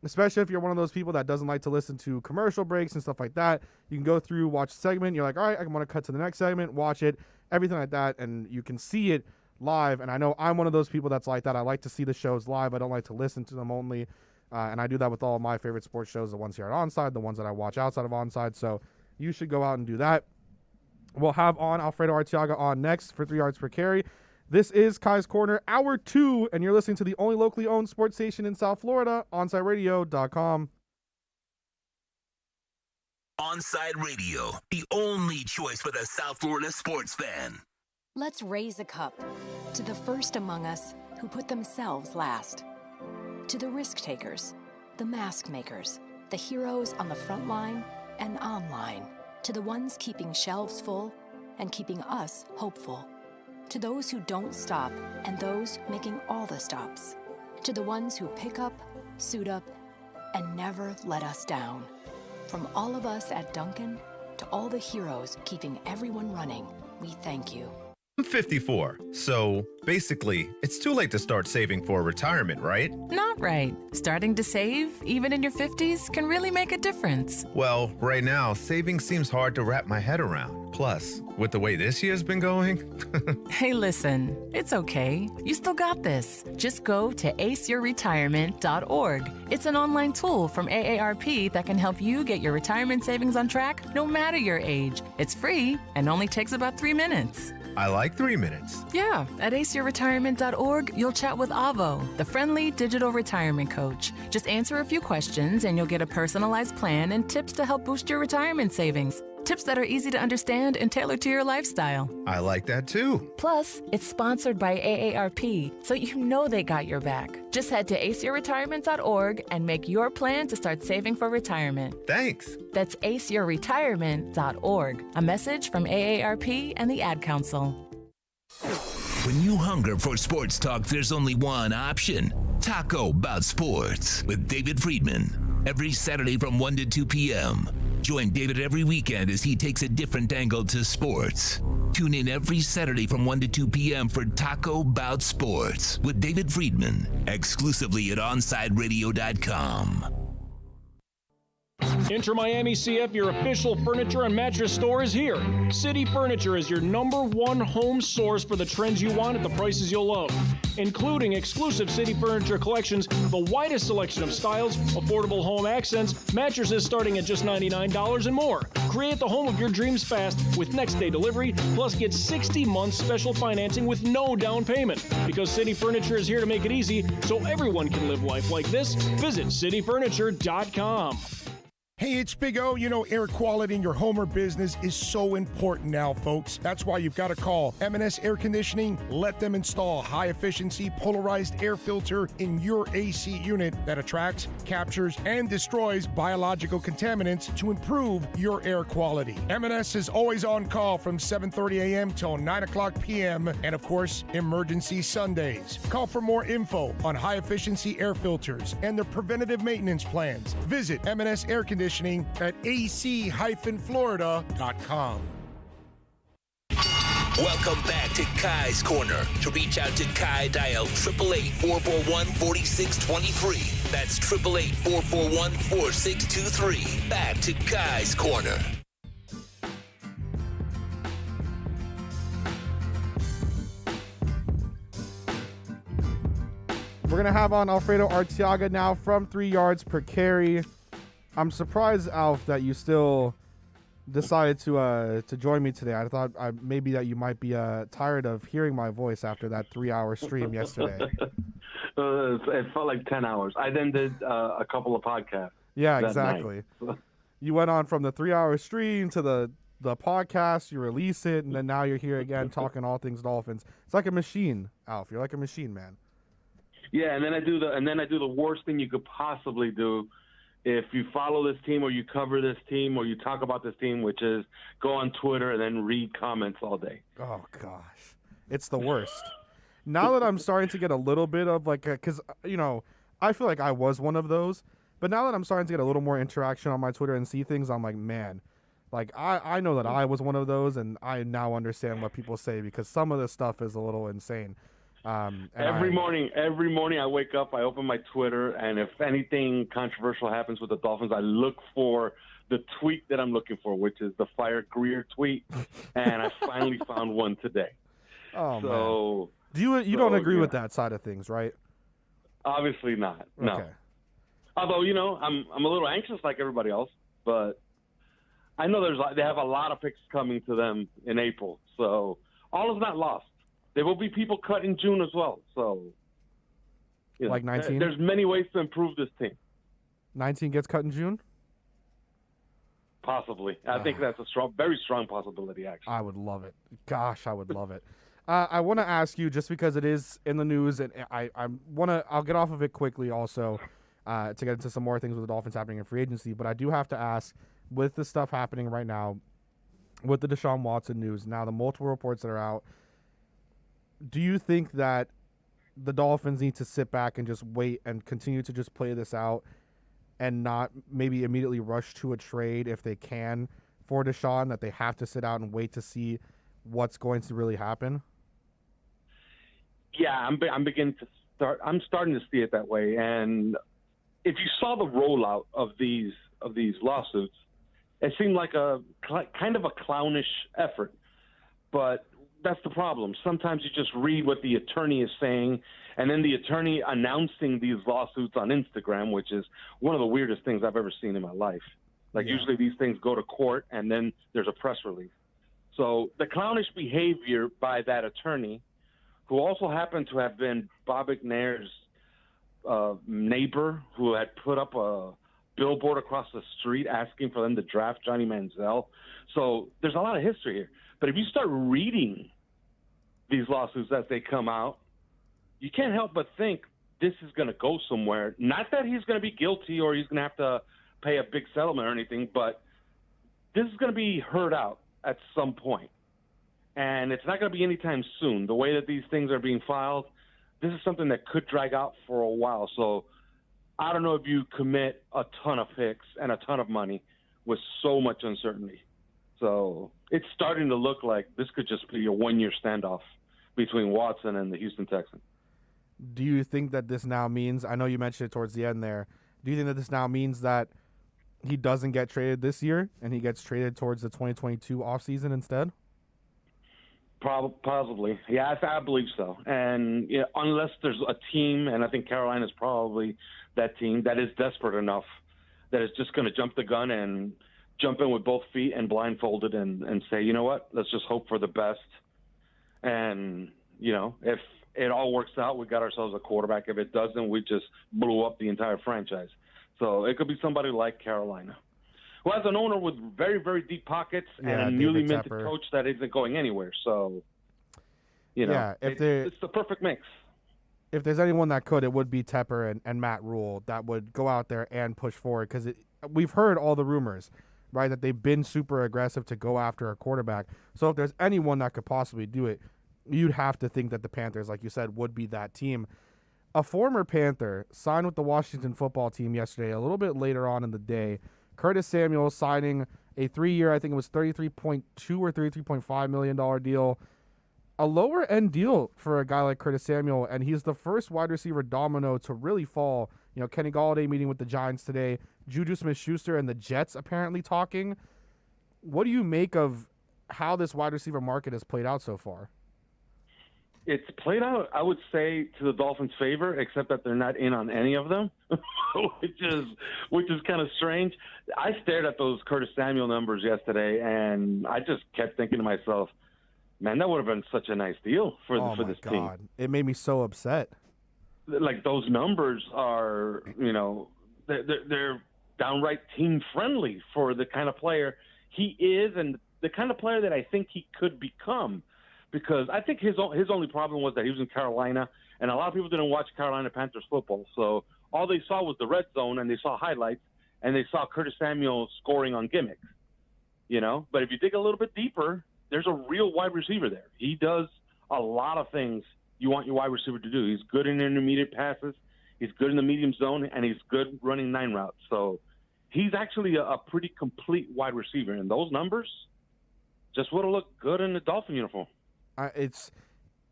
especially if you're one of those people that doesn't like to listen to commercial breaks and stuff like that. You can go through, watch a segment. You're like, all right, I want to cut to the next segment, watch it, everything like that, and you can see it live. And I know I'm one of those people that's like that. I like to see the shows live. I don't like to listen to them only. And I do that with all of my favorite sports shows, the ones here at Onside, the ones that I watch outside of Onside. So you should go out and do that. We'll have on Alfredo Arteaga on next for 3 yards per carry. This is Kai's Corner, Hour 2, and you're listening to the only locally owned sports station in South Florida, OnsideRadio.com. Onside Radio, the only choice for the South Florida sports fan. Let's raise a cup to the first among us who put themselves last. To the risk takers, the mask makers, the heroes on the front line and online. To the ones keeping shelves full and keeping us hopeful. To those who don't stop and those making all the stops. To the ones who pick up, suit up, and never let us down. From all of us at Dunkin' to all the heroes keeping everyone running, we thank you. I'm 54, so basically, it's too late to start saving for retirement, right? Not right. Starting to save, even in your 50s, can really make a difference. Well, right now, saving seems hard to wrap my head around. Plus, with the way this year's been going... Hey, listen, it's okay. You still got this. Just go to aceyourretirement.org. It's an online tool from AARP that can help you get your retirement savings on track no matter your age. It's free and only takes about 3 minutes. I like 3 minutes. Yeah, at aceyourretirement.org, you'll chat with Avo, the friendly digital retirement coach. Just answer a few questions and you'll get a personalized plan and tips to help boost your retirement savings. Tips that are easy to understand and tailored to your lifestyle. I like that too. Plus, it's sponsored by AARP, so you know they got your back. Just head to aceyourretirement.org and make your plan to start saving for retirement. Thanks. That's aceyourretirement.org. A message from AARP and the Ad Council. When you hunger for sports talk, there's only one option. Taco About Sports with David Friedman. Every Saturday from 1 to 2 p.m. Join David every weekend as he takes a different angle to sports. Tune in every Saturday from 1 to 2 p.m. for Taco About Sports with David Friedman, exclusively at OnsideRadio.com. Inter Miami CF, your official furniture and mattress store, is here. City Furniture is your #1 home source for the trends you want at the prices you'll love, including exclusive City Furniture collections, the widest selection of styles, affordable home accents, mattresses starting at just $99 and more. Create the home of your dreams fast with next-day delivery, plus get 60 months special financing with no down payment. Because City Furniture is here to make it easy so everyone can live life like this, visit cityfurniture.com. Hey, it's Big O. You know, air quality in your home or business is so important now, folks. That's why you've got to call M&S Air Conditioning. Let them install high-efficiency polarized air filter in your AC unit that attracts, captures, and destroys biological contaminants to improve your air quality. M&S is always on call from 7:30 a.m. till 9 o'clock p.m. and, of course, emergency Sundays. Call for more info on high-efficiency air filters and their preventative maintenance plans. Visit M&S Air Conditioning at ac-florida.com. Welcome back to Kai's Corner. To reach out to Kai, dial 888-441-4623. That's 888-441-4623. Back to Kai's Corner. We're going to have on Alfredo Arteaga now from 3 yards per carry. I'm surprised, Alf, that you still decided to join me today. I thought maybe that you might be tired of hearing my voice after that 3-hour stream yesterday. It felt like 10 hours. I then did a couple of podcasts. Yeah, exactly. You went on from the 3-hour stream to the podcast, you release it, and then now you're here again talking all things Dolphins. It's like a machine, Alf. You're like a machine, man. Yeah, and then I do the worst thing you could possibly do if you follow this team or you cover this team or you talk about this team, which is go on Twitter and then read comments all day. Oh, gosh. It's the worst. Now that I'm starting to get a little bit of because, I feel like I was one of those, but now that I'm starting to get a little more interaction on my Twitter and see things, I'm like, man, I know that I was one of those, and I now understand what people say because some of this stuff is a little insane. Every morning I wake up, I open my Twitter, and if anything controversial happens with the Dolphins, I look for the tweet that I'm looking for, which is the Fire Greer tweet, and I finally found one today. Oh, so, man. You don't agree with that side of things, right? Obviously not. No. Okay. Although, I'm a little anxious like everybody else, but I know they have a lot of picks coming to them in April, so all is not lost. There will be people cut in June as well, so like 19. There's many ways to improve this team. 19 gets cut in June. Possibly, I think that's a very strong possibility. Actually, I would love it. Gosh, I would love it. I want to ask you, just because it is in the news, and I'll get off of it quickly also to get into some more things with the Dolphins happening in free agency. But I do have to ask, with the stuff happening right now, with the Deshaun Watson news, now the multiple reports that are out, do you think that the Dolphins need to sit back and just wait and continue to just play this out and not maybe immediately rush to a trade if they can for Deshaun, that they have to sit out and wait to see what's going to really happen? Yeah, I'm starting to see it that way. And if you saw the rollout of these lawsuits, it seemed like a kind of a clownish effort. But that's the problem. Sometimes you just read what the attorney is saying, and then the attorney announcing these lawsuits on Instagram, which is one of the weirdest things I've ever seen in my life. Usually these things go to court, and then there's a press release. So the clownish behavior by that attorney, who also happened to have been Bob McNair's neighbor, who had put up a billboard across the street asking for them to draft Johnny Manziel. So there's a lot of history here. But if you start reading these lawsuits as they come out, you can't help but think this is going to go somewhere. Not that he's going to be guilty or he's going to have to pay a big settlement or anything, but this is going to be heard out at some point. And it's not going to be anytime soon. The way that these things are being filed, this is something that could drag out for a while. So I don't know if you commit a ton of picks and a ton of money with so much uncertainty. So it's starting to look like this could just be a one-year standoff between Watson and the Houston Texans. Do you think that this now means, I know you mentioned it towards the end there, do you think that this now means that he doesn't get traded this year and he gets traded towards the 2022 offseason instead? Possibly. Yeah, I believe so. And unless there's a team, and I think Carolina's probably that team, that is desperate enough that is just going to jump the gun and jump in with both feet and blindfolded and say, you know what, let's just hope for the best. And, if it all works out, we got ourselves a quarterback. If it doesn't, we just blew up the entire franchise. So it could be somebody like Carolina, who has an owner with very, very deep pockets and a newly minted coach that isn't going anywhere. So, it's the perfect mix. If there's anyone that could, it would be Tepper and Matt Rule that would go out there and push forward, because we've heard all the rumors, right, that they've been super aggressive to go after a quarterback. So if there's anyone that could possibly do it, you'd have to think that the Panthers, like you said, would be that team. A former Panther signed with the Washington football team yesterday, a little bit later on in the day. Curtis Samuel signing a 3-year, I think it was $33.2 or $33.5 million deal. A lower-end deal for a guy like Curtis Samuel, and he's the first wide receiver domino to really fall. Kenny Golladay meeting with the Giants today. Juju Smith-Schuster and the Jets apparently talking. What do you make of how this wide receiver market has played out so far? It's played out, I would say, to the Dolphins' favor, except that they're not in on any of them, which is kind of strange. I stared at those Curtis Samuel numbers yesterday, and I just kept thinking to myself, man, that would have been such a nice deal for this team. It made me so upset. Like, those numbers are, they're downright team-friendly for the kind of player he is and the kind of player that I think he could become. Because I think his only problem was that he was in Carolina, and a lot of people didn't watch Carolina Panthers football. So all they saw was the red zone, and they saw highlights, and they saw Curtis Samuel scoring on gimmicks. But if you dig a little bit deeper, there's a real wide receiver there. He does a lot of things you want your wide receiver to do. He's good in intermediate passes, he's good in the medium zone, and he's good running 9 routes. So he's actually a pretty complete wide receiver, and those numbers just would have looked good in the Dolphin uniform.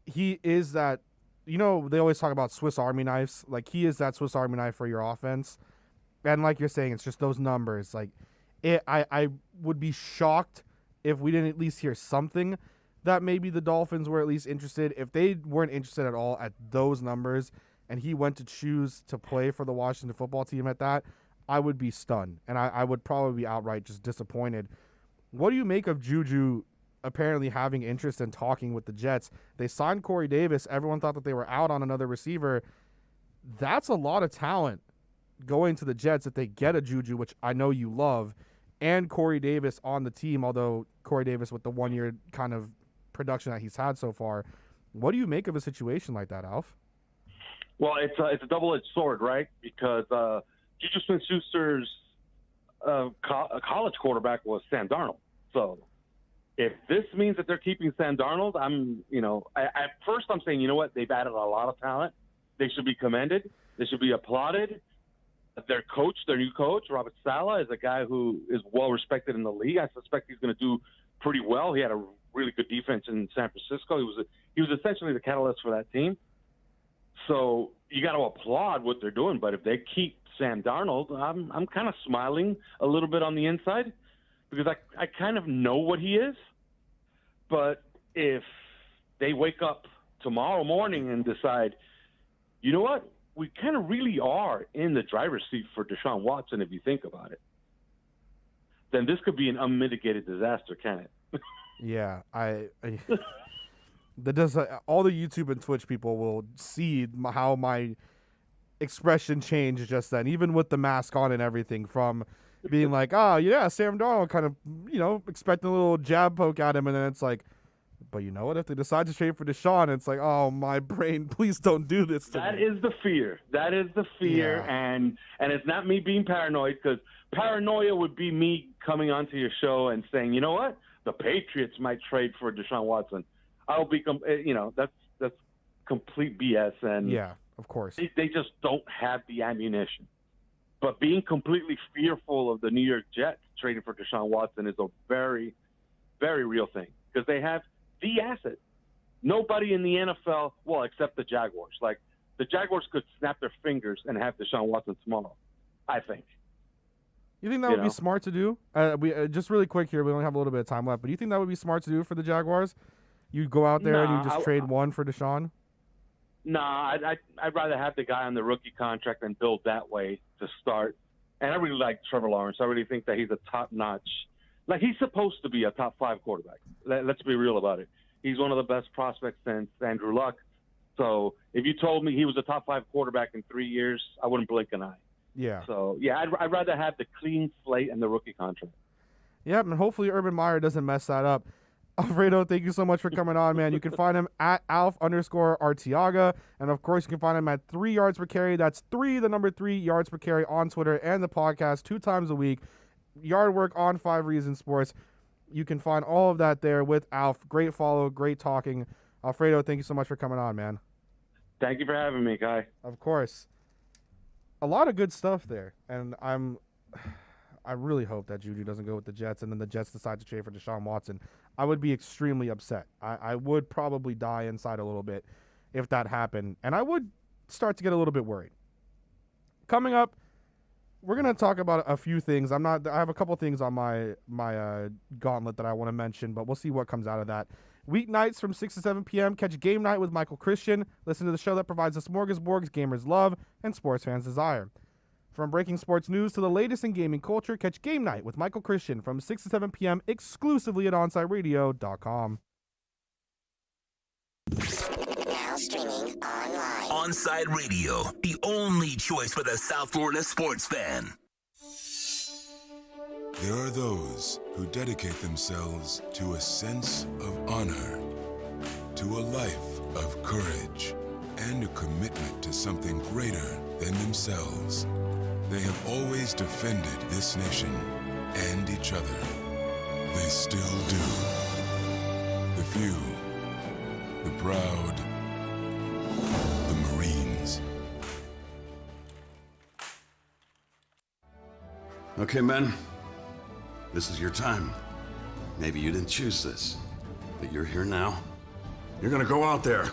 He is that you know, they always talk about Swiss Army knives. Like, he is that Swiss Army knife for your offense. And like you're saying, it's just those numbers. Like, I would be shocked if we didn't at least hear something that maybe the Dolphins were at least interested. If they weren't interested at all at those numbers and he went to choose to play for the Washington football team at that, I would be stunned. And I would probably be outright just disappointed. What do you make of Juju apparently having interest in talking with the Jets? They signed Corey Davis. Everyone thought that they were out on another receiver. That's a lot of talent going to the Jets if they get a Juju, which I know you love, and Corey Davis on the team, although Corey Davis with the 1 year kind of production that he's had so far. What do you make of a situation like that, Alf? Well, it's a double-edged sword, right? Because Juju Smith-Schuster's college quarterback was Sam Darnold. So if this means that they're keeping Sam Darnold, at first I'm saying, you know what? They've added a lot of talent. They should be commended. They should be applauded. Their coach, their new coach, Robert Saleh, is a guy who is well-respected in the league. I suspect he's going to do pretty well. He had a really good defense in San Francisco. He was essentially the catalyst for that team. So you got to applaud what they're doing. But if they keep Sam Darnold, I'm kind of smiling a little bit on the inside because I kind of know what he is. But if they wake up tomorrow morning and decide, you know what, we kind of really are in the driver's seat for Deshaun Watson, if you think about it, then this could be an unmitigated disaster, can it? Yeah, that does all the YouTube and Twitch people will see how my expression changed just then, even with the mask on and everything, from being like, yeah, Sam Darnold, kind of, expecting a little jab poke at him, and then it's like, but you know what? If they decide to trade for Deshaun, it's like, oh, my brain, please don't do this to me. That is the fear. That is the fear, Yeah. and it's not me being paranoid, because paranoia would be me coming onto your show and saying, you know what? The Patriots might trade for Deshaun Watson. I'll be, that's complete BS, and Yeah, of course. they just don't have the ammunition. But being completely fearful of the New York Jets trading for Deshaun Watson is a very, very real thing, because they have the asset. Nobody in the NFL, well, except the Jaguars. Like, the Jaguars could snap their fingers and have Deshaun Watson tomorrow, I think. You think that would be smart to do? We just really quick here. We only have a little bit of time left, but do you think that would be smart to do for the Jaguars? You go out there and you just trade one for Deshaun? Nah, I'd rather have the guy on the rookie contract and build that way to start. And I really like Trevor Lawrence. I really think that he's a top-notch. Like, he's supposed to be a top-5 quarterback. Let's be real about it. He's one of the best prospects since Andrew Luck. So if you told me he was a top-5 quarterback in 3 years, I wouldn't blink an eye. Yeah. So, yeah, I'd rather have the clean slate and the rookie contract. Yep, and hopefully Urban Meyer doesn't mess that up. Alfredo, thank you so much for coming on, man. You can find him at Alf_Artiaga. And, of course, you can find him at 3 yards per carry. That's 3 yards per carry on Twitter and the podcast 2 times a week. Yard work on 5 Reasons Sports. You can find all of that there with Alf. Great follow, great talking. Alfredo, thank you so much for coming on, man. Thank you for having me, Kai. Of course. A lot of good stuff there. And I really hope that Juju doesn't go with the Jets and then the Jets decide to trade for Deshaun Watson. I would be extremely upset. I would probably die inside a little bit if that happened. And I would start to get a little bit worried. Coming up, we're going to talk about a few things. I have a couple things on my gauntlet that I want to mention, but we'll see what comes out of that. Weeknights from 6 to 7 p.m., catch Game Night with Michael Christian. Listen to the show that provides the smorgasbords gamers love and sports fans desire. From breaking sports news to the latest in gaming culture, catch Game Night with Michael Christian from 6 to 7 p.m. exclusively at OnsideRadio.com. Now streaming online. Onside Radio, the only choice for the South Florida sports fan. There are those who dedicate themselves to a sense of honor, to a life of courage, and a commitment to something greater than themselves. They have always defended this nation and each other. They still do. The few, the proud, the Marines. Okay, men. This is your time. Maybe you didn't choose this, but you're here now. You're gonna go out there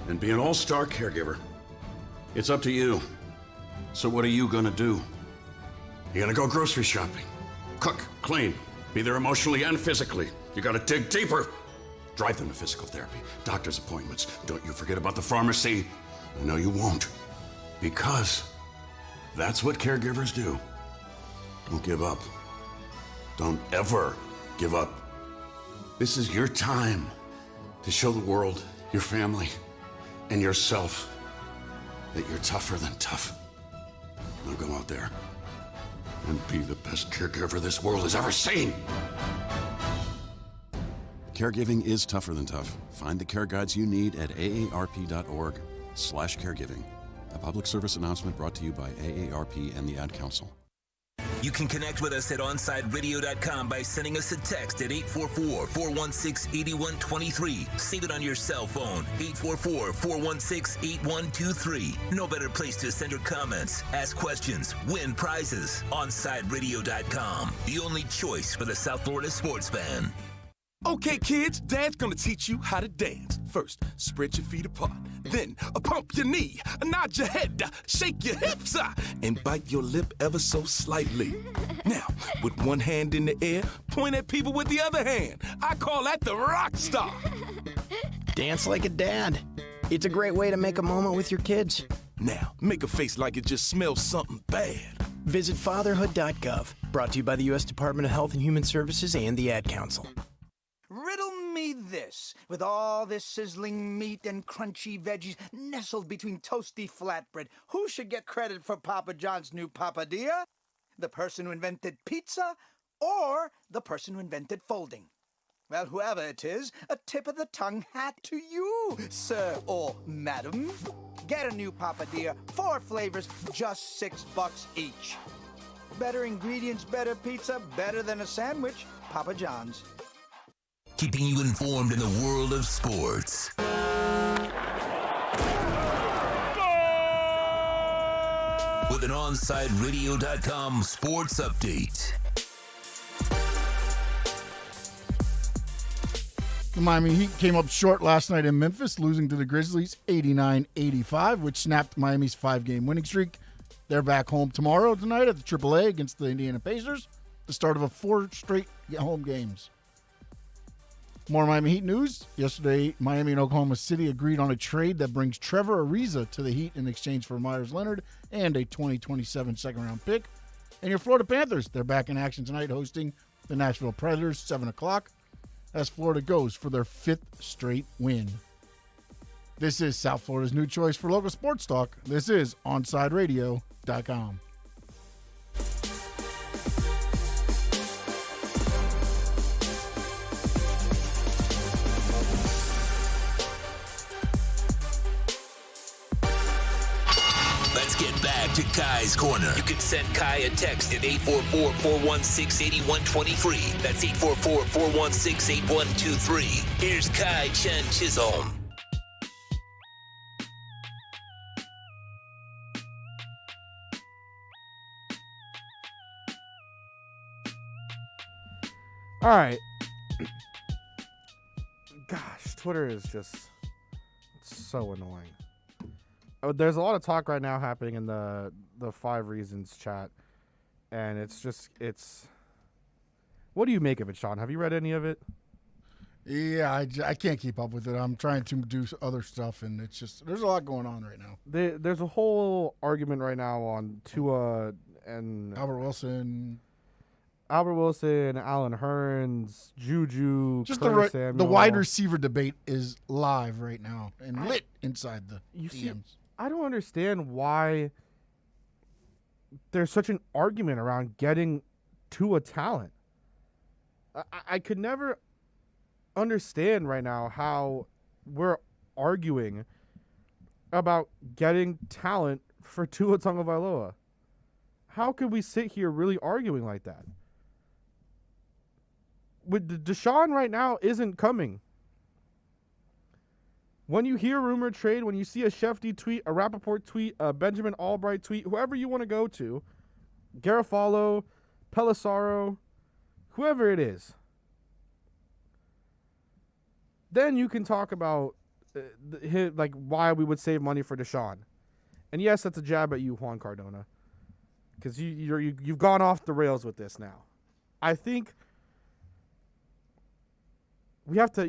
and be an all-star caregiver. It's up to you. So what are you gonna do? You're gonna go grocery shopping, cook, clean, be there emotionally and physically. You gotta dig deeper. Drive them to physical therapy, doctor's appointments. Don't you forget about the pharmacy. I know you won't. Because that's what caregivers do. Don't give up. Don't ever give up. This is your time to show the world, your family, and yourself that you're tougher than tough. Now go out there and be the best caregiver this world has ever seen. Caregiving is tougher than tough. Find the care guides you need at aarp.org/caregiving. A public service announcement brought to you by AARP and the Ad Council. You can connect with us at OnSideRadio.com by sending us a text at 844-416-8123. Save it on your cell phone, 844-416-8123. No better place to send your comments, ask questions, win prizes. OnSideRadio.com, the only choice for the South Florida sports fan. Okay, kids, Dad's gonna teach you how to dance. First, spread your feet apart. Then, pump your knee, nod your head, shake your hips, and bite your lip ever so slightly. Now, with one hand in the air, point at people with the other hand. I call that the rock star. Dance like a dad. It's a great way to make a moment with your kids. Now, make a face like it just smells something bad. Visit fatherhood.gov. Brought to you by the U.S. Department of Health and Human Services and the Ad Council. Riddle me this. With all this sizzling meat and crunchy veggies nestled between toasty flatbread, who should get credit for Papa John's new papadilla? The person who invented pizza or the person who invented folding? Well, whoever it is, a tip of the tongue hat to you, sir or madam. Get a new papadilla, 4 flavors, just $6 each. Better ingredients, better pizza, better than a sandwich. Papa John's. Keeping you informed in the world of sports. With an OnSideRadio.com sports update. The Miami Heat came up short last night in Memphis, losing to the Grizzlies 89-85, which snapped Miami's 5-game winning streak. They're back home tonight at the AAA against the Indiana Pacers, the start of 4 straight home games. More Miami Heat news. Yesterday, Miami and Oklahoma City agreed on a trade that brings Trevor Ariza to the Heat in exchange for Myers Leonard and a 2027 second-round pick. And your Florida Panthers, they're back in action tonight hosting the Nashville Predators, 7 o'clock, as Florida goes for their 5th straight win. This is South Florida's new choice for local sports talk. This is OnSideRadio.com. To Kai's Corner. You can send Kai a text at 844-416-8123. That's 844-416-8123. Here's Kai Chen Chisholm. All right. Gosh, Twitter is just so annoying. There's a lot of talk right now happening in the 5 Reasons chat, and it's what do you make of it, Sean? Have you read any of it? Yeah, I can't keep up with it. I'm trying to do other stuff, and it's just there's a lot going on right now. There's a whole argument right now on Tua and Albert Wilson, Allen Hurns, Juju, just Samuel. The wide receiver debate is live right now and lit inside the DMs. I don't understand why there's such an argument around getting Tua talent. I could never understand right now how we're arguing about getting talent for Tua Tagovailoa. How could we sit here really arguing like that? With Deshaun right now isn't coming. When you hear rumor trade, when you see a Shefty tweet, a Rappaport tweet, a Benjamin Albright tweet, whoever you want to go to, Garofalo, Pelissaro, whoever it is, then you can talk about like why we would save money for Deshaun. And yes, that's a jab at you, Juan Cardona, because you've gone off the rails with this now. I think we have to,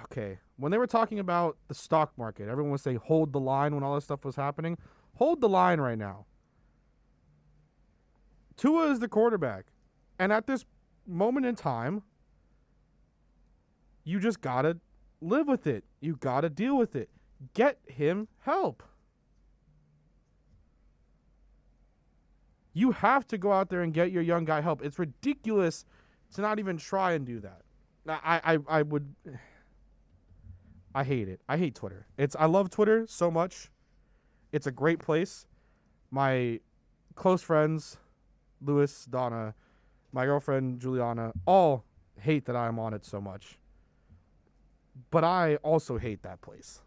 okay. When they were talking about the stock market, everyone was saying hold the line when all this stuff was happening. Hold the line right now. Tua is the quarterback. And at this moment in time, you just got to live with it. You got to deal with it. Get him help. You have to go out there and get your young guy help. It's ridiculous to not even try and do that. I hate it. I hate Twitter. I love Twitter so much. It's a great place. My close friends, Louis, Donna, my girlfriend, Juliana, all hate that I'm on it so much. But I also hate that place.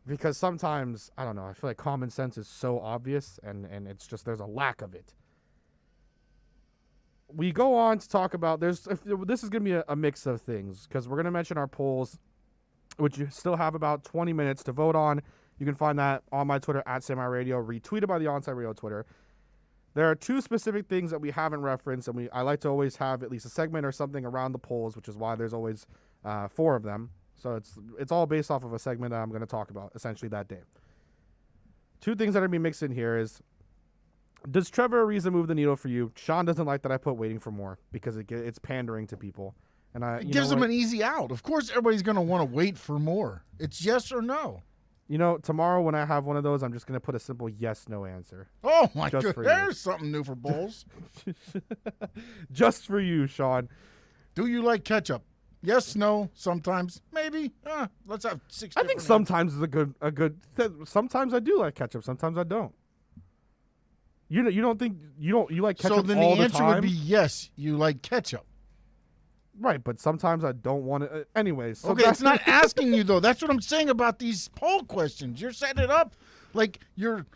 Because sometimes, I don't know, I feel like common sense is so obvious and it's just there's a lack of it. We go on to talk about, this is going to be a mix of things because we're going to mention our polls, which you still have about 20 minutes to vote on. You can find that on my Twitter at SamiRadio, retweeted by the Onside Radio Twitter. There are two specific things that we haven't referenced, and I like to always have at least a segment or something around the polls, which is why there's always 4 of them. So it's all based off of a segment that I'm going to talk about essentially that day. Two things that are going to be mixed in here is, does Trevor Ariza move the needle for you? Sean doesn't like that I put waiting for more because it's pandering to people. And it gives them an easy out. Of course, everybody's going to want to wait for more. It's yes or no. Tomorrow when I have one of those, I'm just going to put a simple yes/no answer. Oh, my God. There's something new for Bulls. Just for you, Sean. Do you like ketchup? Yes, no, sometimes, maybe. Let's have 6. I think sometimes is a good. Sometimes I do like ketchup. Sometimes I don't. You don't think you like ketchup all the time? So then the answer would be yes, you like ketchup. Right, but sometimes I don't want to. Anyways. So okay, it's not asking you, though. That's what I'm saying about these poll questions. You're setting it up like you're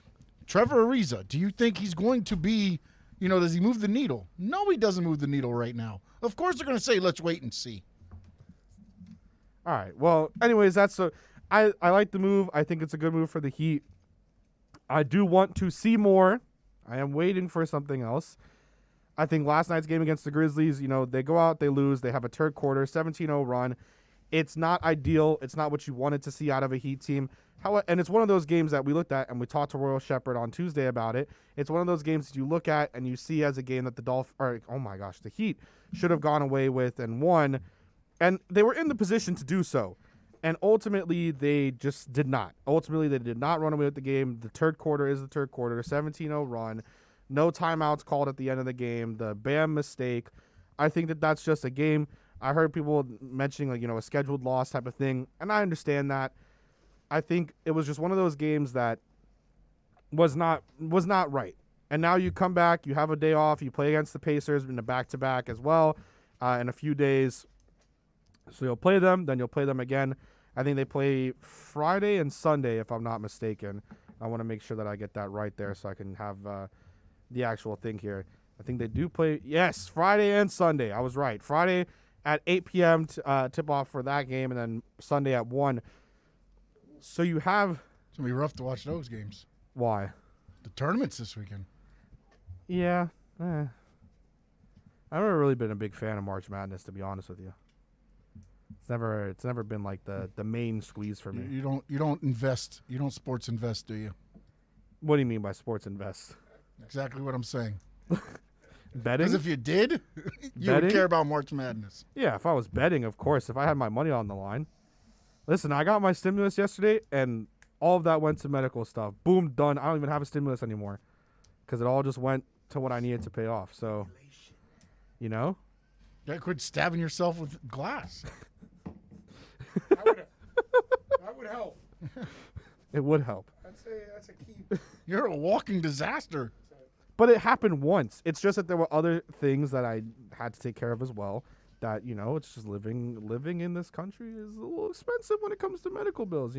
Trevor Ariza. Do you think he's going to be, does he move the needle? No, he doesn't move the needle right now. Of course they're going to say, let's wait and see. All right. Well, anyways, I like the move. I think it's a good move for the Heat. I do want to see more. I am waiting for something else. I think last night's game against the Grizzlies, they go out, they lose, they have a third quarter, 17-0 run. It's not ideal. It's not what you wanted to see out of a Heat team. And it's one of those games that we looked at, and we talked to Royal Shepherd on Tuesday about it. It's one of those games that you look at and you see as a game that the Heat should have gone away with and won. And they were in the position to do so. And ultimately, they just did not. Ultimately, they did not run away with the game. The third quarter is the third quarter, 17-0 run. No timeouts called at the end of the game. The Bam mistake. I think that's just a game. I heard people mentioning a scheduled loss type of thing, and I understand that. I think it was just one of those games that was not right. And now you come back, you have a day off, you play against the Pacers in a back-to-back as well in a few days. So you'll play them, then you'll play them again. I think they play Friday and Sunday, if I'm not mistaken. I want to make sure that I get that right there so I can have the actual thing here. I think they do play, yes, Friday and Sunday. I was right. Friday at 8 p.m. tip-off for that game, and then Sunday at 1. So you have... It's going to be rough to watch those games. Why? The tournament's this weekend. Yeah. I've never really been a big fan of March Madness, to be honest with you. It's never been like the main squeeze for me. You don't sports invest, do you? What do you mean by sports invest? Exactly what I'm saying. Betting? Because if you did, you would care about March Madness. Yeah, if I was betting, of course. If I had my money on the line. Listen, I got my stimulus yesterday, and all of that went to medical stuff. Boom, done. I don't even have a stimulus anymore because it all just went to what I needed to pay off. So, You gotta quit stabbing yourself with glass. That would help. It would help. That's a key. You're a walking disaster. But it happened once. It's just that there were other things that I had to take care of as well. That, it's just living in this country is a little expensive when it comes to medical bills,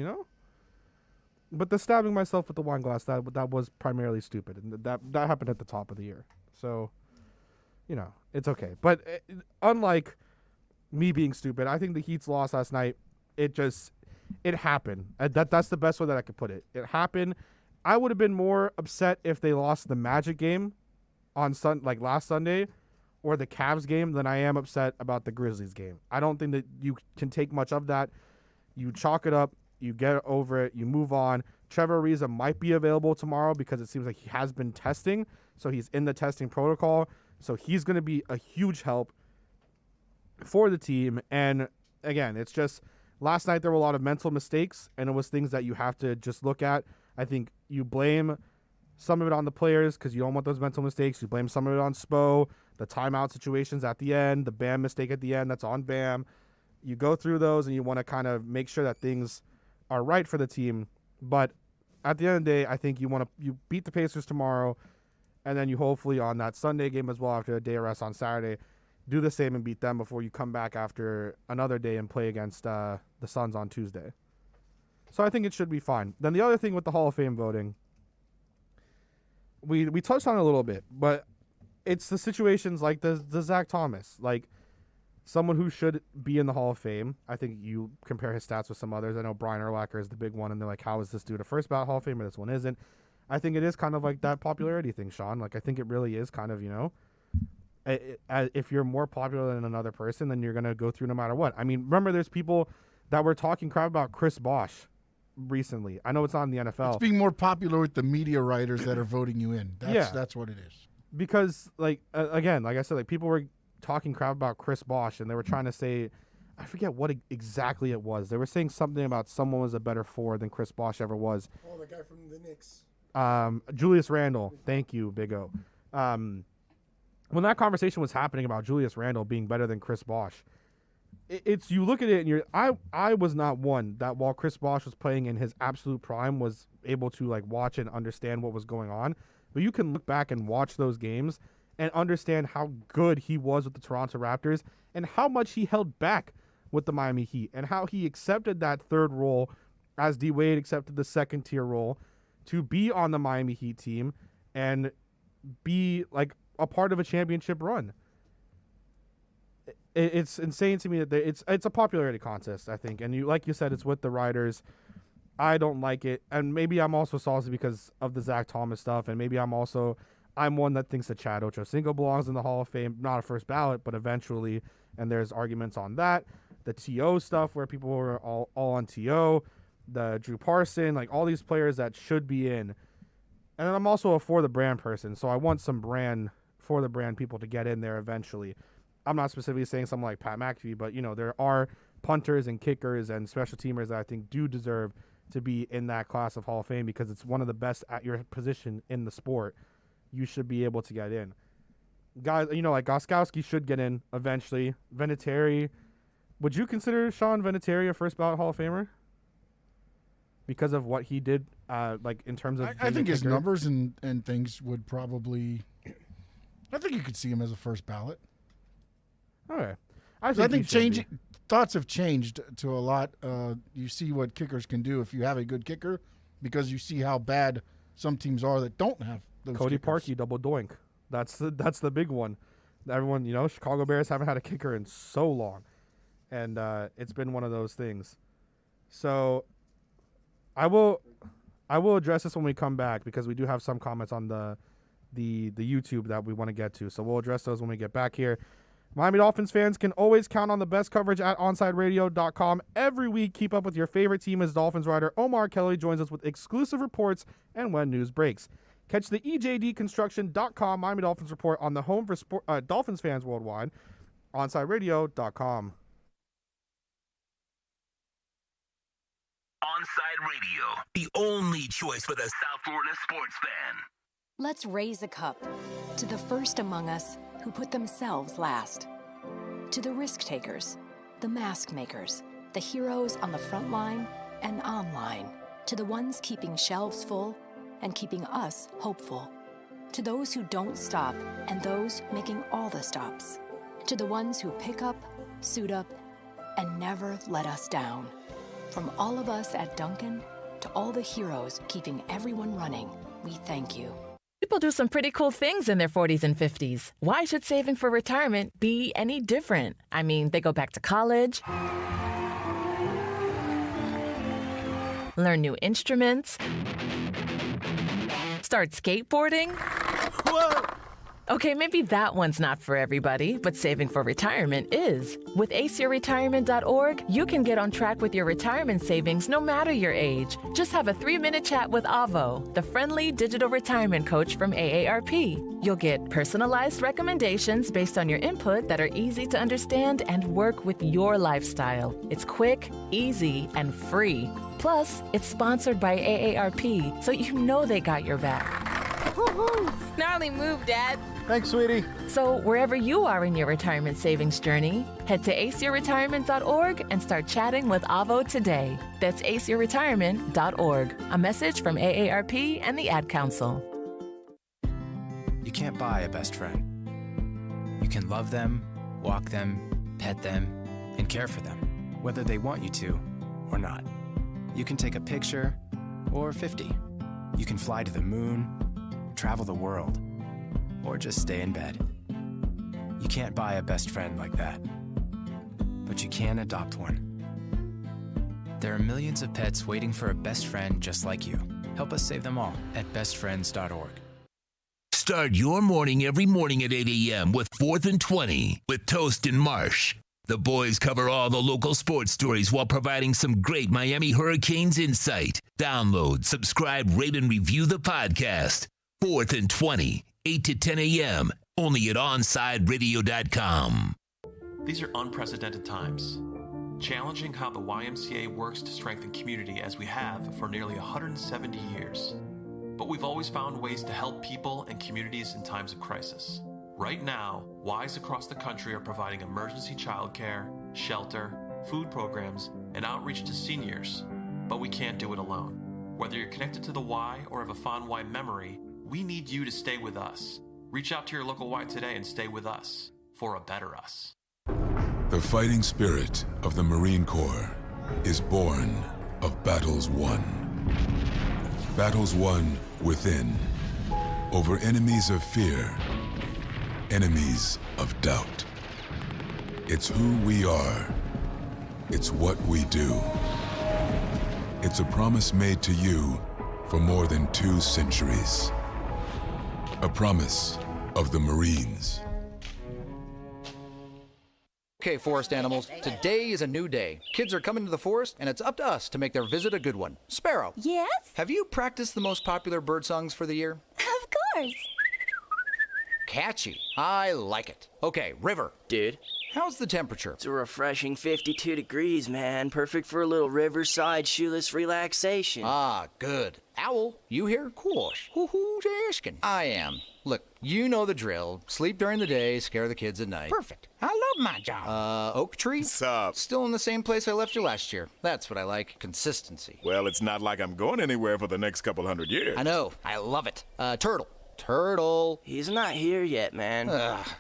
But the stabbing myself with the wine glass, that was primarily stupid. And that happened at the top of the year. So, it's okay. But unlike me being stupid, I think the Heat's loss last night, it it happened. That's the best way that I could put it. It happened. I would have been more upset if they lost the Magic game on last Sunday or the Cavs game than I am upset about the Grizzlies game. I don't think that you can take much of that. You chalk it up, you get over it, you move on. Trevor Ariza might be available tomorrow because it seems like he has been testing, so he's in the testing protocol. So he's going to be a huge help for the team. And again, it's just last night there were a lot of mental mistakes, and it was things that you have to just look at. I think you blame some of it on the players because you don't want those mental mistakes. You blame some of it on Spo, the timeout situations at the end, the Bam mistake at the end, that's on Bam. You go through those and you want to kind of make sure that things are right for the team. But at the end of the day, I think you beat the Pacers tomorrow, and then you hopefully on that Sunday game as well after a day of rest on Saturday, do the same and beat them before you come back after another day and play against the Suns on Tuesday. So I think it should be fine. Then the other thing with the Hall of Fame voting, we touched on it a little bit, but it's the situations like the Zach Thomas, like someone who should be in the Hall of Fame. I think you compare his stats with some others. I know Brian Urlacher is the big one, and they're like, how is this dude a first ballot Hall of Famer? This one isn't. I think it is kind of like that popularity thing, Sean. Like, I think it really is kind of, if you're more popular than another person, then you're going to go through no matter what. I mean, remember there's people that were talking crap about Chris Bosh recently. I know it's not in the NFL. It's being more popular with the media writers that are voting you in. That's what it is. Because, again, like I said, people were talking crap about Chris Bosh, and they were trying to say, I forget what exactly it was. They were saying something about someone was a better forward than Chris Bosh ever was. Oh, the guy from the Knicks. Julius Randle. Thank you, Big O. When that conversation was happening about Julius Randle being better than Chris Bosh, it's you look at it and I was not one that while Chris Bosh was playing in his absolute prime was able to watch and understand what was going on. But you can look back and watch those games and understand how good he was with the Toronto Raptors and how much he held back with the Miami Heat and how he accepted that third role as D Wade accepted the second tier role to be on the Miami Heat team and be a part of a championship run. It's insane to me that it's a popularity contest, I think. And like you said, it's with the writers. I don't like it. And maybe I'm also salty because of the Zach Thomas stuff. And maybe I'm one that thinks that Chad Ochocinco belongs in the Hall of Fame. Not a first ballot, but eventually. And there's arguments on that. The T.O. stuff where people were all on T.O. The Drew Parson, all these players that should be in. And then I'm also a for the brand person. So I want some for the brand people to get in there eventually. I'm not specifically saying someone like Pat McAfee, but, there are punters and kickers and special teamers that I think do deserve to be in that class of Hall of Fame because it's one of the best at your position in the sport. You should be able to get in. Guys, like Gostkowski should get in eventually. Vinatieri. Would you consider Sean Vinatieri a first ballot Hall of Famer? Because of what he did, in terms of... I think his numbers and things would probably... I think you could see him as a first ballot. Okay. I think thoughts have changed to a lot. You see what kickers can do if you have a good kicker because you see how bad some teams are that don't have those Cody kickers. Parkey, double doink. That's the big one. Everyone, Chicago Bears haven't had a kicker in so long. And it's been one of those things. So I will address this when we come back because we do have some comments on the YouTube that we want to get to. So we'll address those when we get back here. Miami Dolphins fans can always count on the best coverage at OnsideRadio.com. Every week, keep up with your favorite team as Dolphins writer Omar Kelly joins us with exclusive reports and when news breaks. Catch the EJDConstruction.com Miami Dolphins report on the home for Dolphins fans worldwide, OnsideRadio.com. Onside Radio, the only choice for the South Florida sports fan. Let's raise a cup to the first among us who put themselves last. To the risk takers, the mask makers, the heroes on the front line and online. To the ones keeping shelves full and keeping us hopeful. To those who don't stop and those making all the stops. To the ones who pick up, suit up, and never let us down. From all of us at Duncan to all the heroes keeping everyone running, we thank you. People do some pretty cool things in their 40s and 50s. Why should saving for retirement be any different? I mean, they go back to college, learn new instruments, start skateboarding. Whoa! Okay, maybe that one's not for everybody, but saving for retirement is. With aceyourretirement.org, you can get on track with your retirement savings no matter your age. Just have a 3-minute chat with Avo, the friendly digital retirement coach from AARP. You'll get personalized recommendations based on your input that are easy to understand and work with your lifestyle. It's quick, easy, and free. Plus, it's sponsored by AARP, so you know they got your back. Woo-hoo. Gnarly move, Dad. Thanks, sweetie. So wherever you are in your retirement savings journey, head to aceyourretirement.org and start chatting with Avo today. That's aceyourretirement.org. A message from AARP and the Ad Council. You can't buy a best friend. You can love them, walk them, pet them, and care for them, whether they want you to or not. You can take a picture or 50. You can fly to the moon, travel the world, or just stay in bed. You can't buy a best friend like that, but you can adopt one. There are millions of pets waiting for a best friend just like you. Help us save them all at bestfriends.org. Start your morning every morning at 8 a.m. with 4th and 20 with Toast and Marsh. The boys cover all the local sports stories while providing some great Miami Hurricanes insight. Download, subscribe, rate, and review the podcast. 4th and 20, 8 to 10 a.m., only at OnSideRadio.com. These are unprecedented times, challenging how the YMCA works to strengthen community as we have for nearly 170 years. But we've always found ways to help people and communities in times of crisis. Right now, Ys across the country are providing emergency childcare, shelter, food programs, and outreach to seniors. But we can't do it alone. Whether you're connected to the Y or have a fond Y memory, we need you to stay with us. Reach out to your local Y today and stay with us for a better us. The fighting spirit of the Marine Corps is born of battles won. Battles won within, over enemies of fear, enemies of doubt. It's who we are. It's what we do. It's a promise made to you for more than 2 centuries. A promise of the Marines. Okay, forest animals, today is a new day. Kids are coming to the forest, and it's up to us to make their visit a good one. Sparrow. Yes? Have you practiced the most popular bird songs for the year? Of course. Catchy. I like it. Okay, River. Dude. How's the temperature? It's a refreshing 52 degrees, man. Perfect for a little riverside shoeless relaxation. Ah, good. Owl, you here? Course. Who's asking? I am. Look, you know the drill. Sleep during the day, scare the kids at night. Perfect. I love my job. Oak Tree? What's up? Still in the same place I left you last year. That's what I like. Consistency. Well, it's not like I'm going anywhere for the next couple hundred years. I know. I love it. Turtle. Turtle. He's not here yet, man.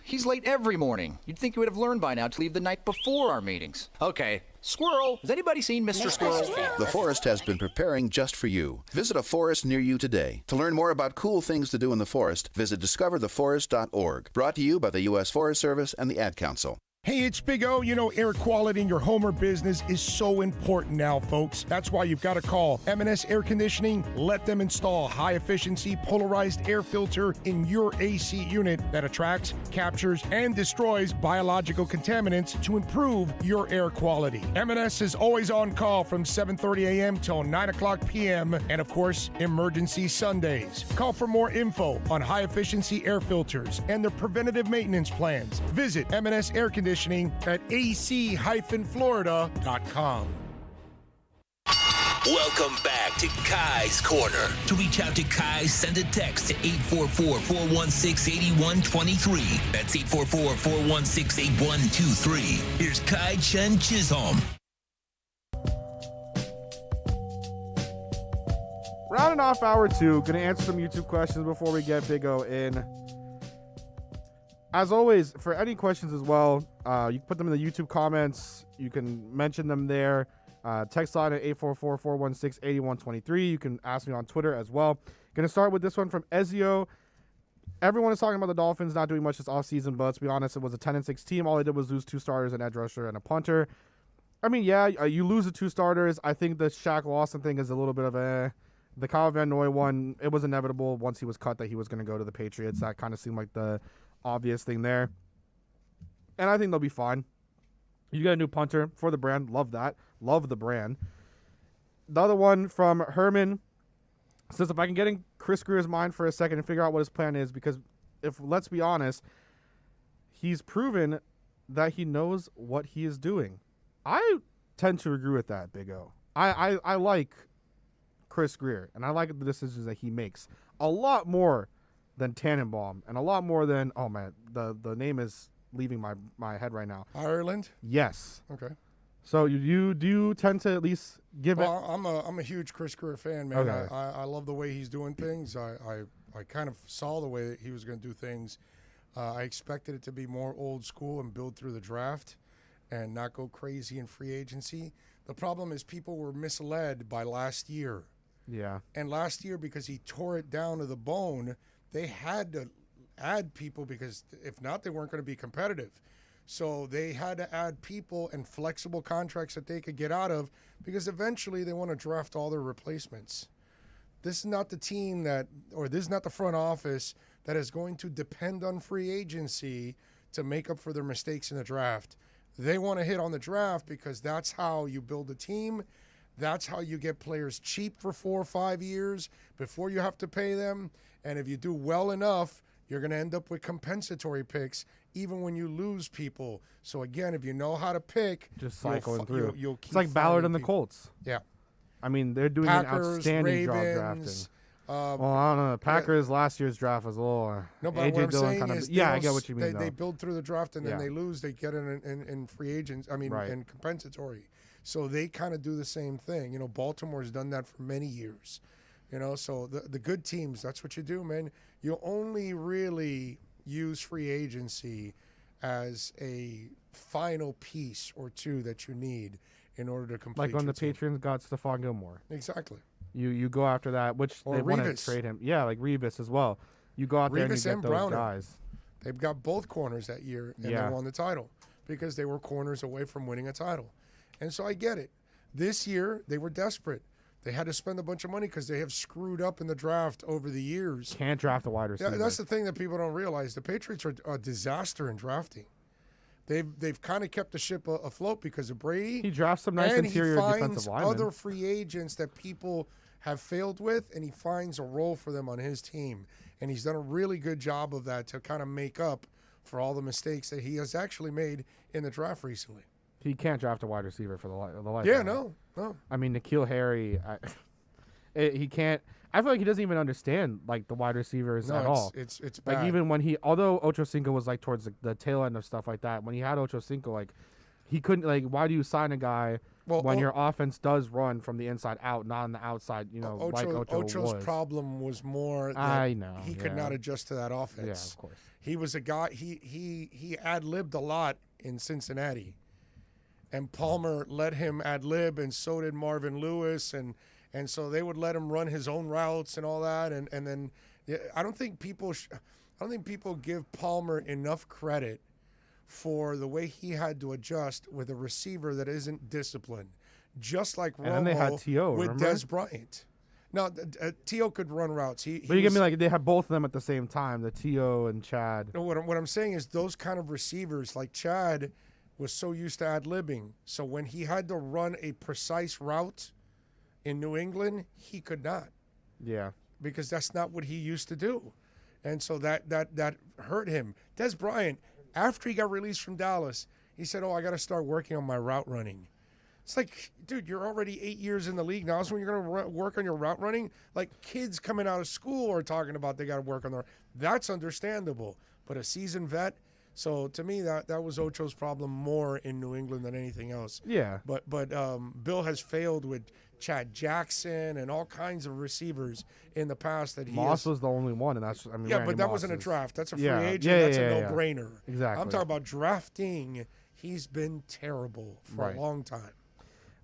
He's late every morning. You'd think he would have learned by now to leave the night before our meetings. Okay. Squirrel. Has anybody seen Mr. Squirrel? The forest has been preparing just for you. Visit a forest near you today. To learn more about cool things to do in the forest, visit discovertheforest.org. Brought to you by the U.S. Forest Service and the Ad Council. Hey, it's Big O. You know, air quality in your home or business is so important now, folks. That's why you've got to call M&S Air Conditioning. Let them install high-efficiency polarized air filter in your AC unit that attracts, captures, and destroys biological contaminants to improve your air quality. M&S is always on call from 7:30 a.m. till 9 o'clock p.m. and, of course, emergency Sundays. Call for more info on high-efficiency air filters and their preventative maintenance plans. Visit M&S Air Conditioning at ac-florida.com. Welcome back to Kai's Corner. To reach out to Kai, send a text to 844-416-8123. That's 844-416-8123. Here's Kai Chen Chisholm. Rounding off hour 2, gonna answer some YouTube questions before we get Big O in. As always, for any questions as well, you can put them in the YouTube comments. You can mention them there. Text line at 844-416-8123. You can ask me on Twitter as well. Going to start with this one from Ezio. Everyone is talking about the Dolphins not doing much this offseason, but let's be honest, it was a 10-6 team. All they did was lose 2 starters, an edge rusher, and a punter. I mean, yeah, you lose the 2 starters. I think the Shaq Lawson thing is a little bit of the Kyle Van Noy one, it was inevitable once he was cut that he was going to go to the Patriots. That kind of seemed like the obvious thing there. And I think they'll be fine. You got a new punter for the brand. Love that. Love the brand. The other one from Herman says, if I can get in Chris Greer's mind for a second and figure out what his plan is, because if, let's be honest, he's proven that he knows what he is doing. I tend to agree with that, Big O. I like Chris Greer, and I like the decisions that he makes a lot more than Tannenbaum, and a lot more than, oh man, the name is leaving my head right now. Ireland? Yes. Okay. So do you tend to at least give it? I'm a huge Chris Greer fan, man. Okay. I love the way he's doing things. I kind of saw the way that he was going to do things. I expected it to be more old school and build through the draft and not go crazy in free agency. The problem is people were misled by last year. Yeah. And last year, because he tore it down to the bone, they had to add people because if not, they weren't going to be competitive. So they had to add people and flexible contracts that they could get out of because eventually they want to draft all their replacements. This is not the team this is not the front office that is going to depend on free agency to make up for their mistakes in the draft. They want to hit on the draft because that's how you build a team. That's how you get players cheap for 4 or 5 years before you have to pay them. And if you do well enough, you're going to end up with compensatory picks even when you lose people. So, again, if you know how to pick, just cycling through. You'll keep it's like Ballard and the Colts. Yeah. I mean, they're doing Packers, an outstanding Ravens, job drafting. Well, I don't know. Packers last year's draft was a little. No, but AJ what I'm Dillon saying kind of. is, Yeah, I get what you mean. They build through the draft and then they lose. They get in free agents. I mean, Right. in compensatory. So they kind of do the same thing. You know, Baltimore's done that for many years. You know, so the good teams, that's what you do, man. You only really use free agency as a final piece or two that you need in order to complete. Like when your the team. Patriots got Stephon Gilmore. Exactly. You go after that, which Or they want to Revis. trade him. Yeah, like Revis as well. You go out there and you Revis get and those Browner. guys. They've got both corners that year, and Yeah. they won the title because they were corners away from winning a title. And so I get it. This year, they were desperate. They had to spend a bunch of money because they have screwed up in the draft over the years. Can't draft a wide receiver. Yeah, that's the thing that people don't realize. The Patriots are a disaster in drafting. They've kind of kept the ship afloat because of Brady. He drafts some nice and interior he finds defensive linemen. other free agents that people have failed with, and he finds a role for them on his team. And he's done a really good job of that to kind of make up for all the mistakes that he has actually made in the draft recently. He can't draft a wide receiver for the life. Yeah, of him. no. I mean, N'Keal Harry, he can't. I feel like he doesn't even understand like the wide receivers at all. It's like bad. even when although Ocho Cinco was like towards the tail end of stuff like that. When he had Ocho Cinco, like he couldn't like. Why do you sign a guy when your offense does run from the inside out, not on the outside? You know, like Ocho's was. problem was more that I know he could not adjust to that offense. Yeah, of course. He was a guy. He ad-libbed a lot in Cincinnati. And Palmer let him ad-lib, and so did Marvin Lewis, and so they would let him run his own routes and all that, and then I don't think people give Palmer enough credit for the way he had to adjust with a receiver that isn't disciplined, just like And then they had T.O., with remember? Des Bryant. No, T.O. could run routes. But you get me like they had both of them at the same time, the T.O. and Chad. No, what I'm saying is those kind of receivers like Chad was so used to ad-libbing. So when he had to run a precise route in New England, he could not. Yeah. Because that's not what he used to do. And so that hurt him. Des Bryant, after he got released from Dallas, he said, I got to start working on my route running. It's like, dude, you're already 8 years in the league. Now is when you're going to work on your route running? Like kids coming out of school are talking about they got to work on their. That's understandable. But a seasoned vet. So to me, that was Ocho's problem more in New England than anything else. Yeah. But Bill has failed with Chad Jackson and all kinds of receivers in the past that Moss was the only one, and that's I mean. Yeah, Randy but that Moss wasn't a is- draft. That's a free Yeah. agent. Yeah, That's yeah, a yeah. no-brainer. Exactly. I'm talking about drafting. He's been terrible for a long time.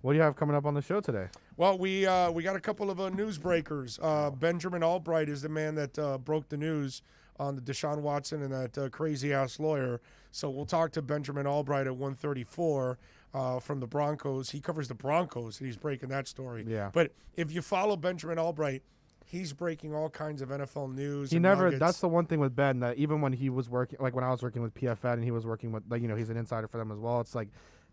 What do you have coming up on the show today? Well, we got a couple of news breakers. Benjamin Albright is the man that broke the news on the Deshaun Watson and that crazy-ass lawyer. So we'll talk to Benjamin Albright at 1:34. from the Broncos. He covers the Broncos, and he's breaking that story. Yeah. But if you follow Benjamin Albright, he's breaking all kinds of NFL news. He and never. nuggets. That's the one thing with Ben, that even when he was working, like when I was working with PFN and he was working with, like, you know, he's an insider for them as well. It's like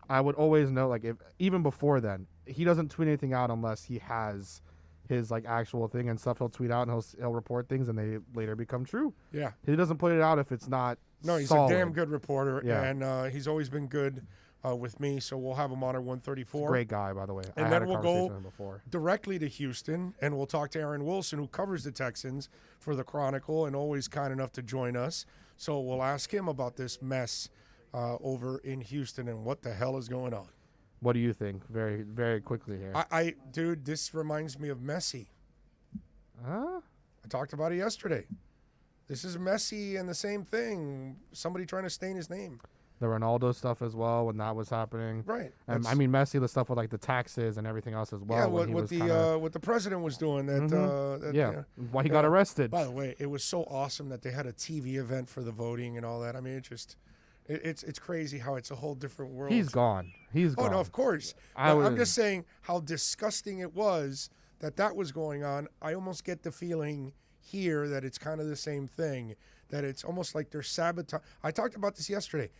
I would always know, like, if even before then, he doesn't tweet anything out unless he has his like actual thing and stuff. He'll tweet out and he'll report things and they later become true. Yeah. He doesn't put it out if it's not. No, he's solid. a damn good reporter, Yeah. and he's always been good with me. So we'll have him on at 134. Great guy, by the way. And I then had a we'll conversation go with him before. directly to Houston, and we'll talk to Aaron Wilson, who covers the Texans for the Chronicle and always kind enough to join us. So we'll ask him about this mess over in Houston and what the hell is going on. What do you think? Very, very quickly here. Dude, this reminds me of Messi. Huh? I talked about it yesterday. This is Messi and the same thing. Somebody trying to stain his name. The Ronaldo stuff as well when that was happening. Right. And I mean, Messi, the stuff with like the taxes and everything else as well. Yeah, when what the president was doing. Why he got arrested. By the way, it was so awesome that they had a TV event for the voting and all that. I mean, it's crazy how it's a whole different world. He's gone. He's gone. Oh no, of course. I'm just saying how disgusting it was that was going on. I almost get the feeling here that it's kind of the same thing. That it's almost like they're sabotage. I talked about this yesterday.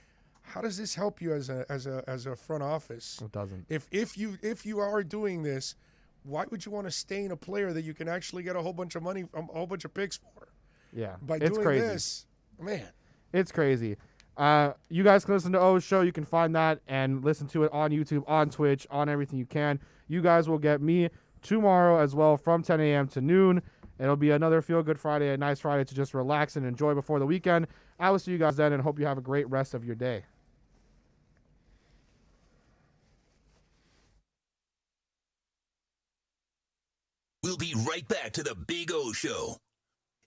How does this help you as a front office? It doesn't. If you are doing this, why would you want to stain a player that you can actually get a whole bunch of money, a whole bunch of picks for? Yeah, By it's doing crazy. this, man. It's crazy. You guys can listen to O's show. You can find that and listen to it on YouTube, on Twitch, on everything you can. You guys will get me tomorrow as well from 10 a.m. to noon. It'll be another feel-good Friday, a nice Friday to just relax and enjoy before the weekend. I will see you guys then and hope you have a great rest of your day. We'll be right back to the Big O Show.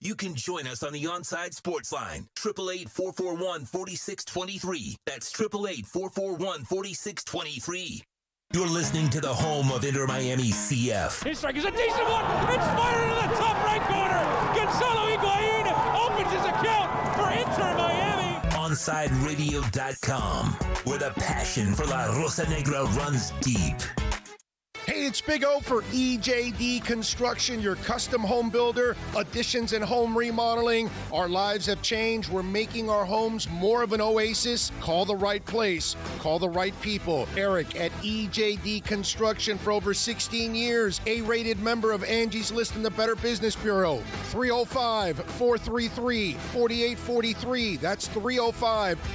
You can join us on the Onside Sports Line, 888-441-4623. That's 888-441-4623. You're listening to the home of Inter Miami CF. His strike is a decent one. It's fired into the top right corner. Gonzalo Higuain opens his account for Inter Miami. OnsideRadio.com, where the passion for La Rosa Negra runs deep. Hey, it's Big O for EJD Construction, your custom home builder, additions and home remodeling. Our lives have changed. We're making our homes more of an oasis. Call the right place. Call the right people. Eric at EJD Construction for over 16 years. A-rated member of Angie's List and the Better Business Bureau. 305-433-4843. That's 305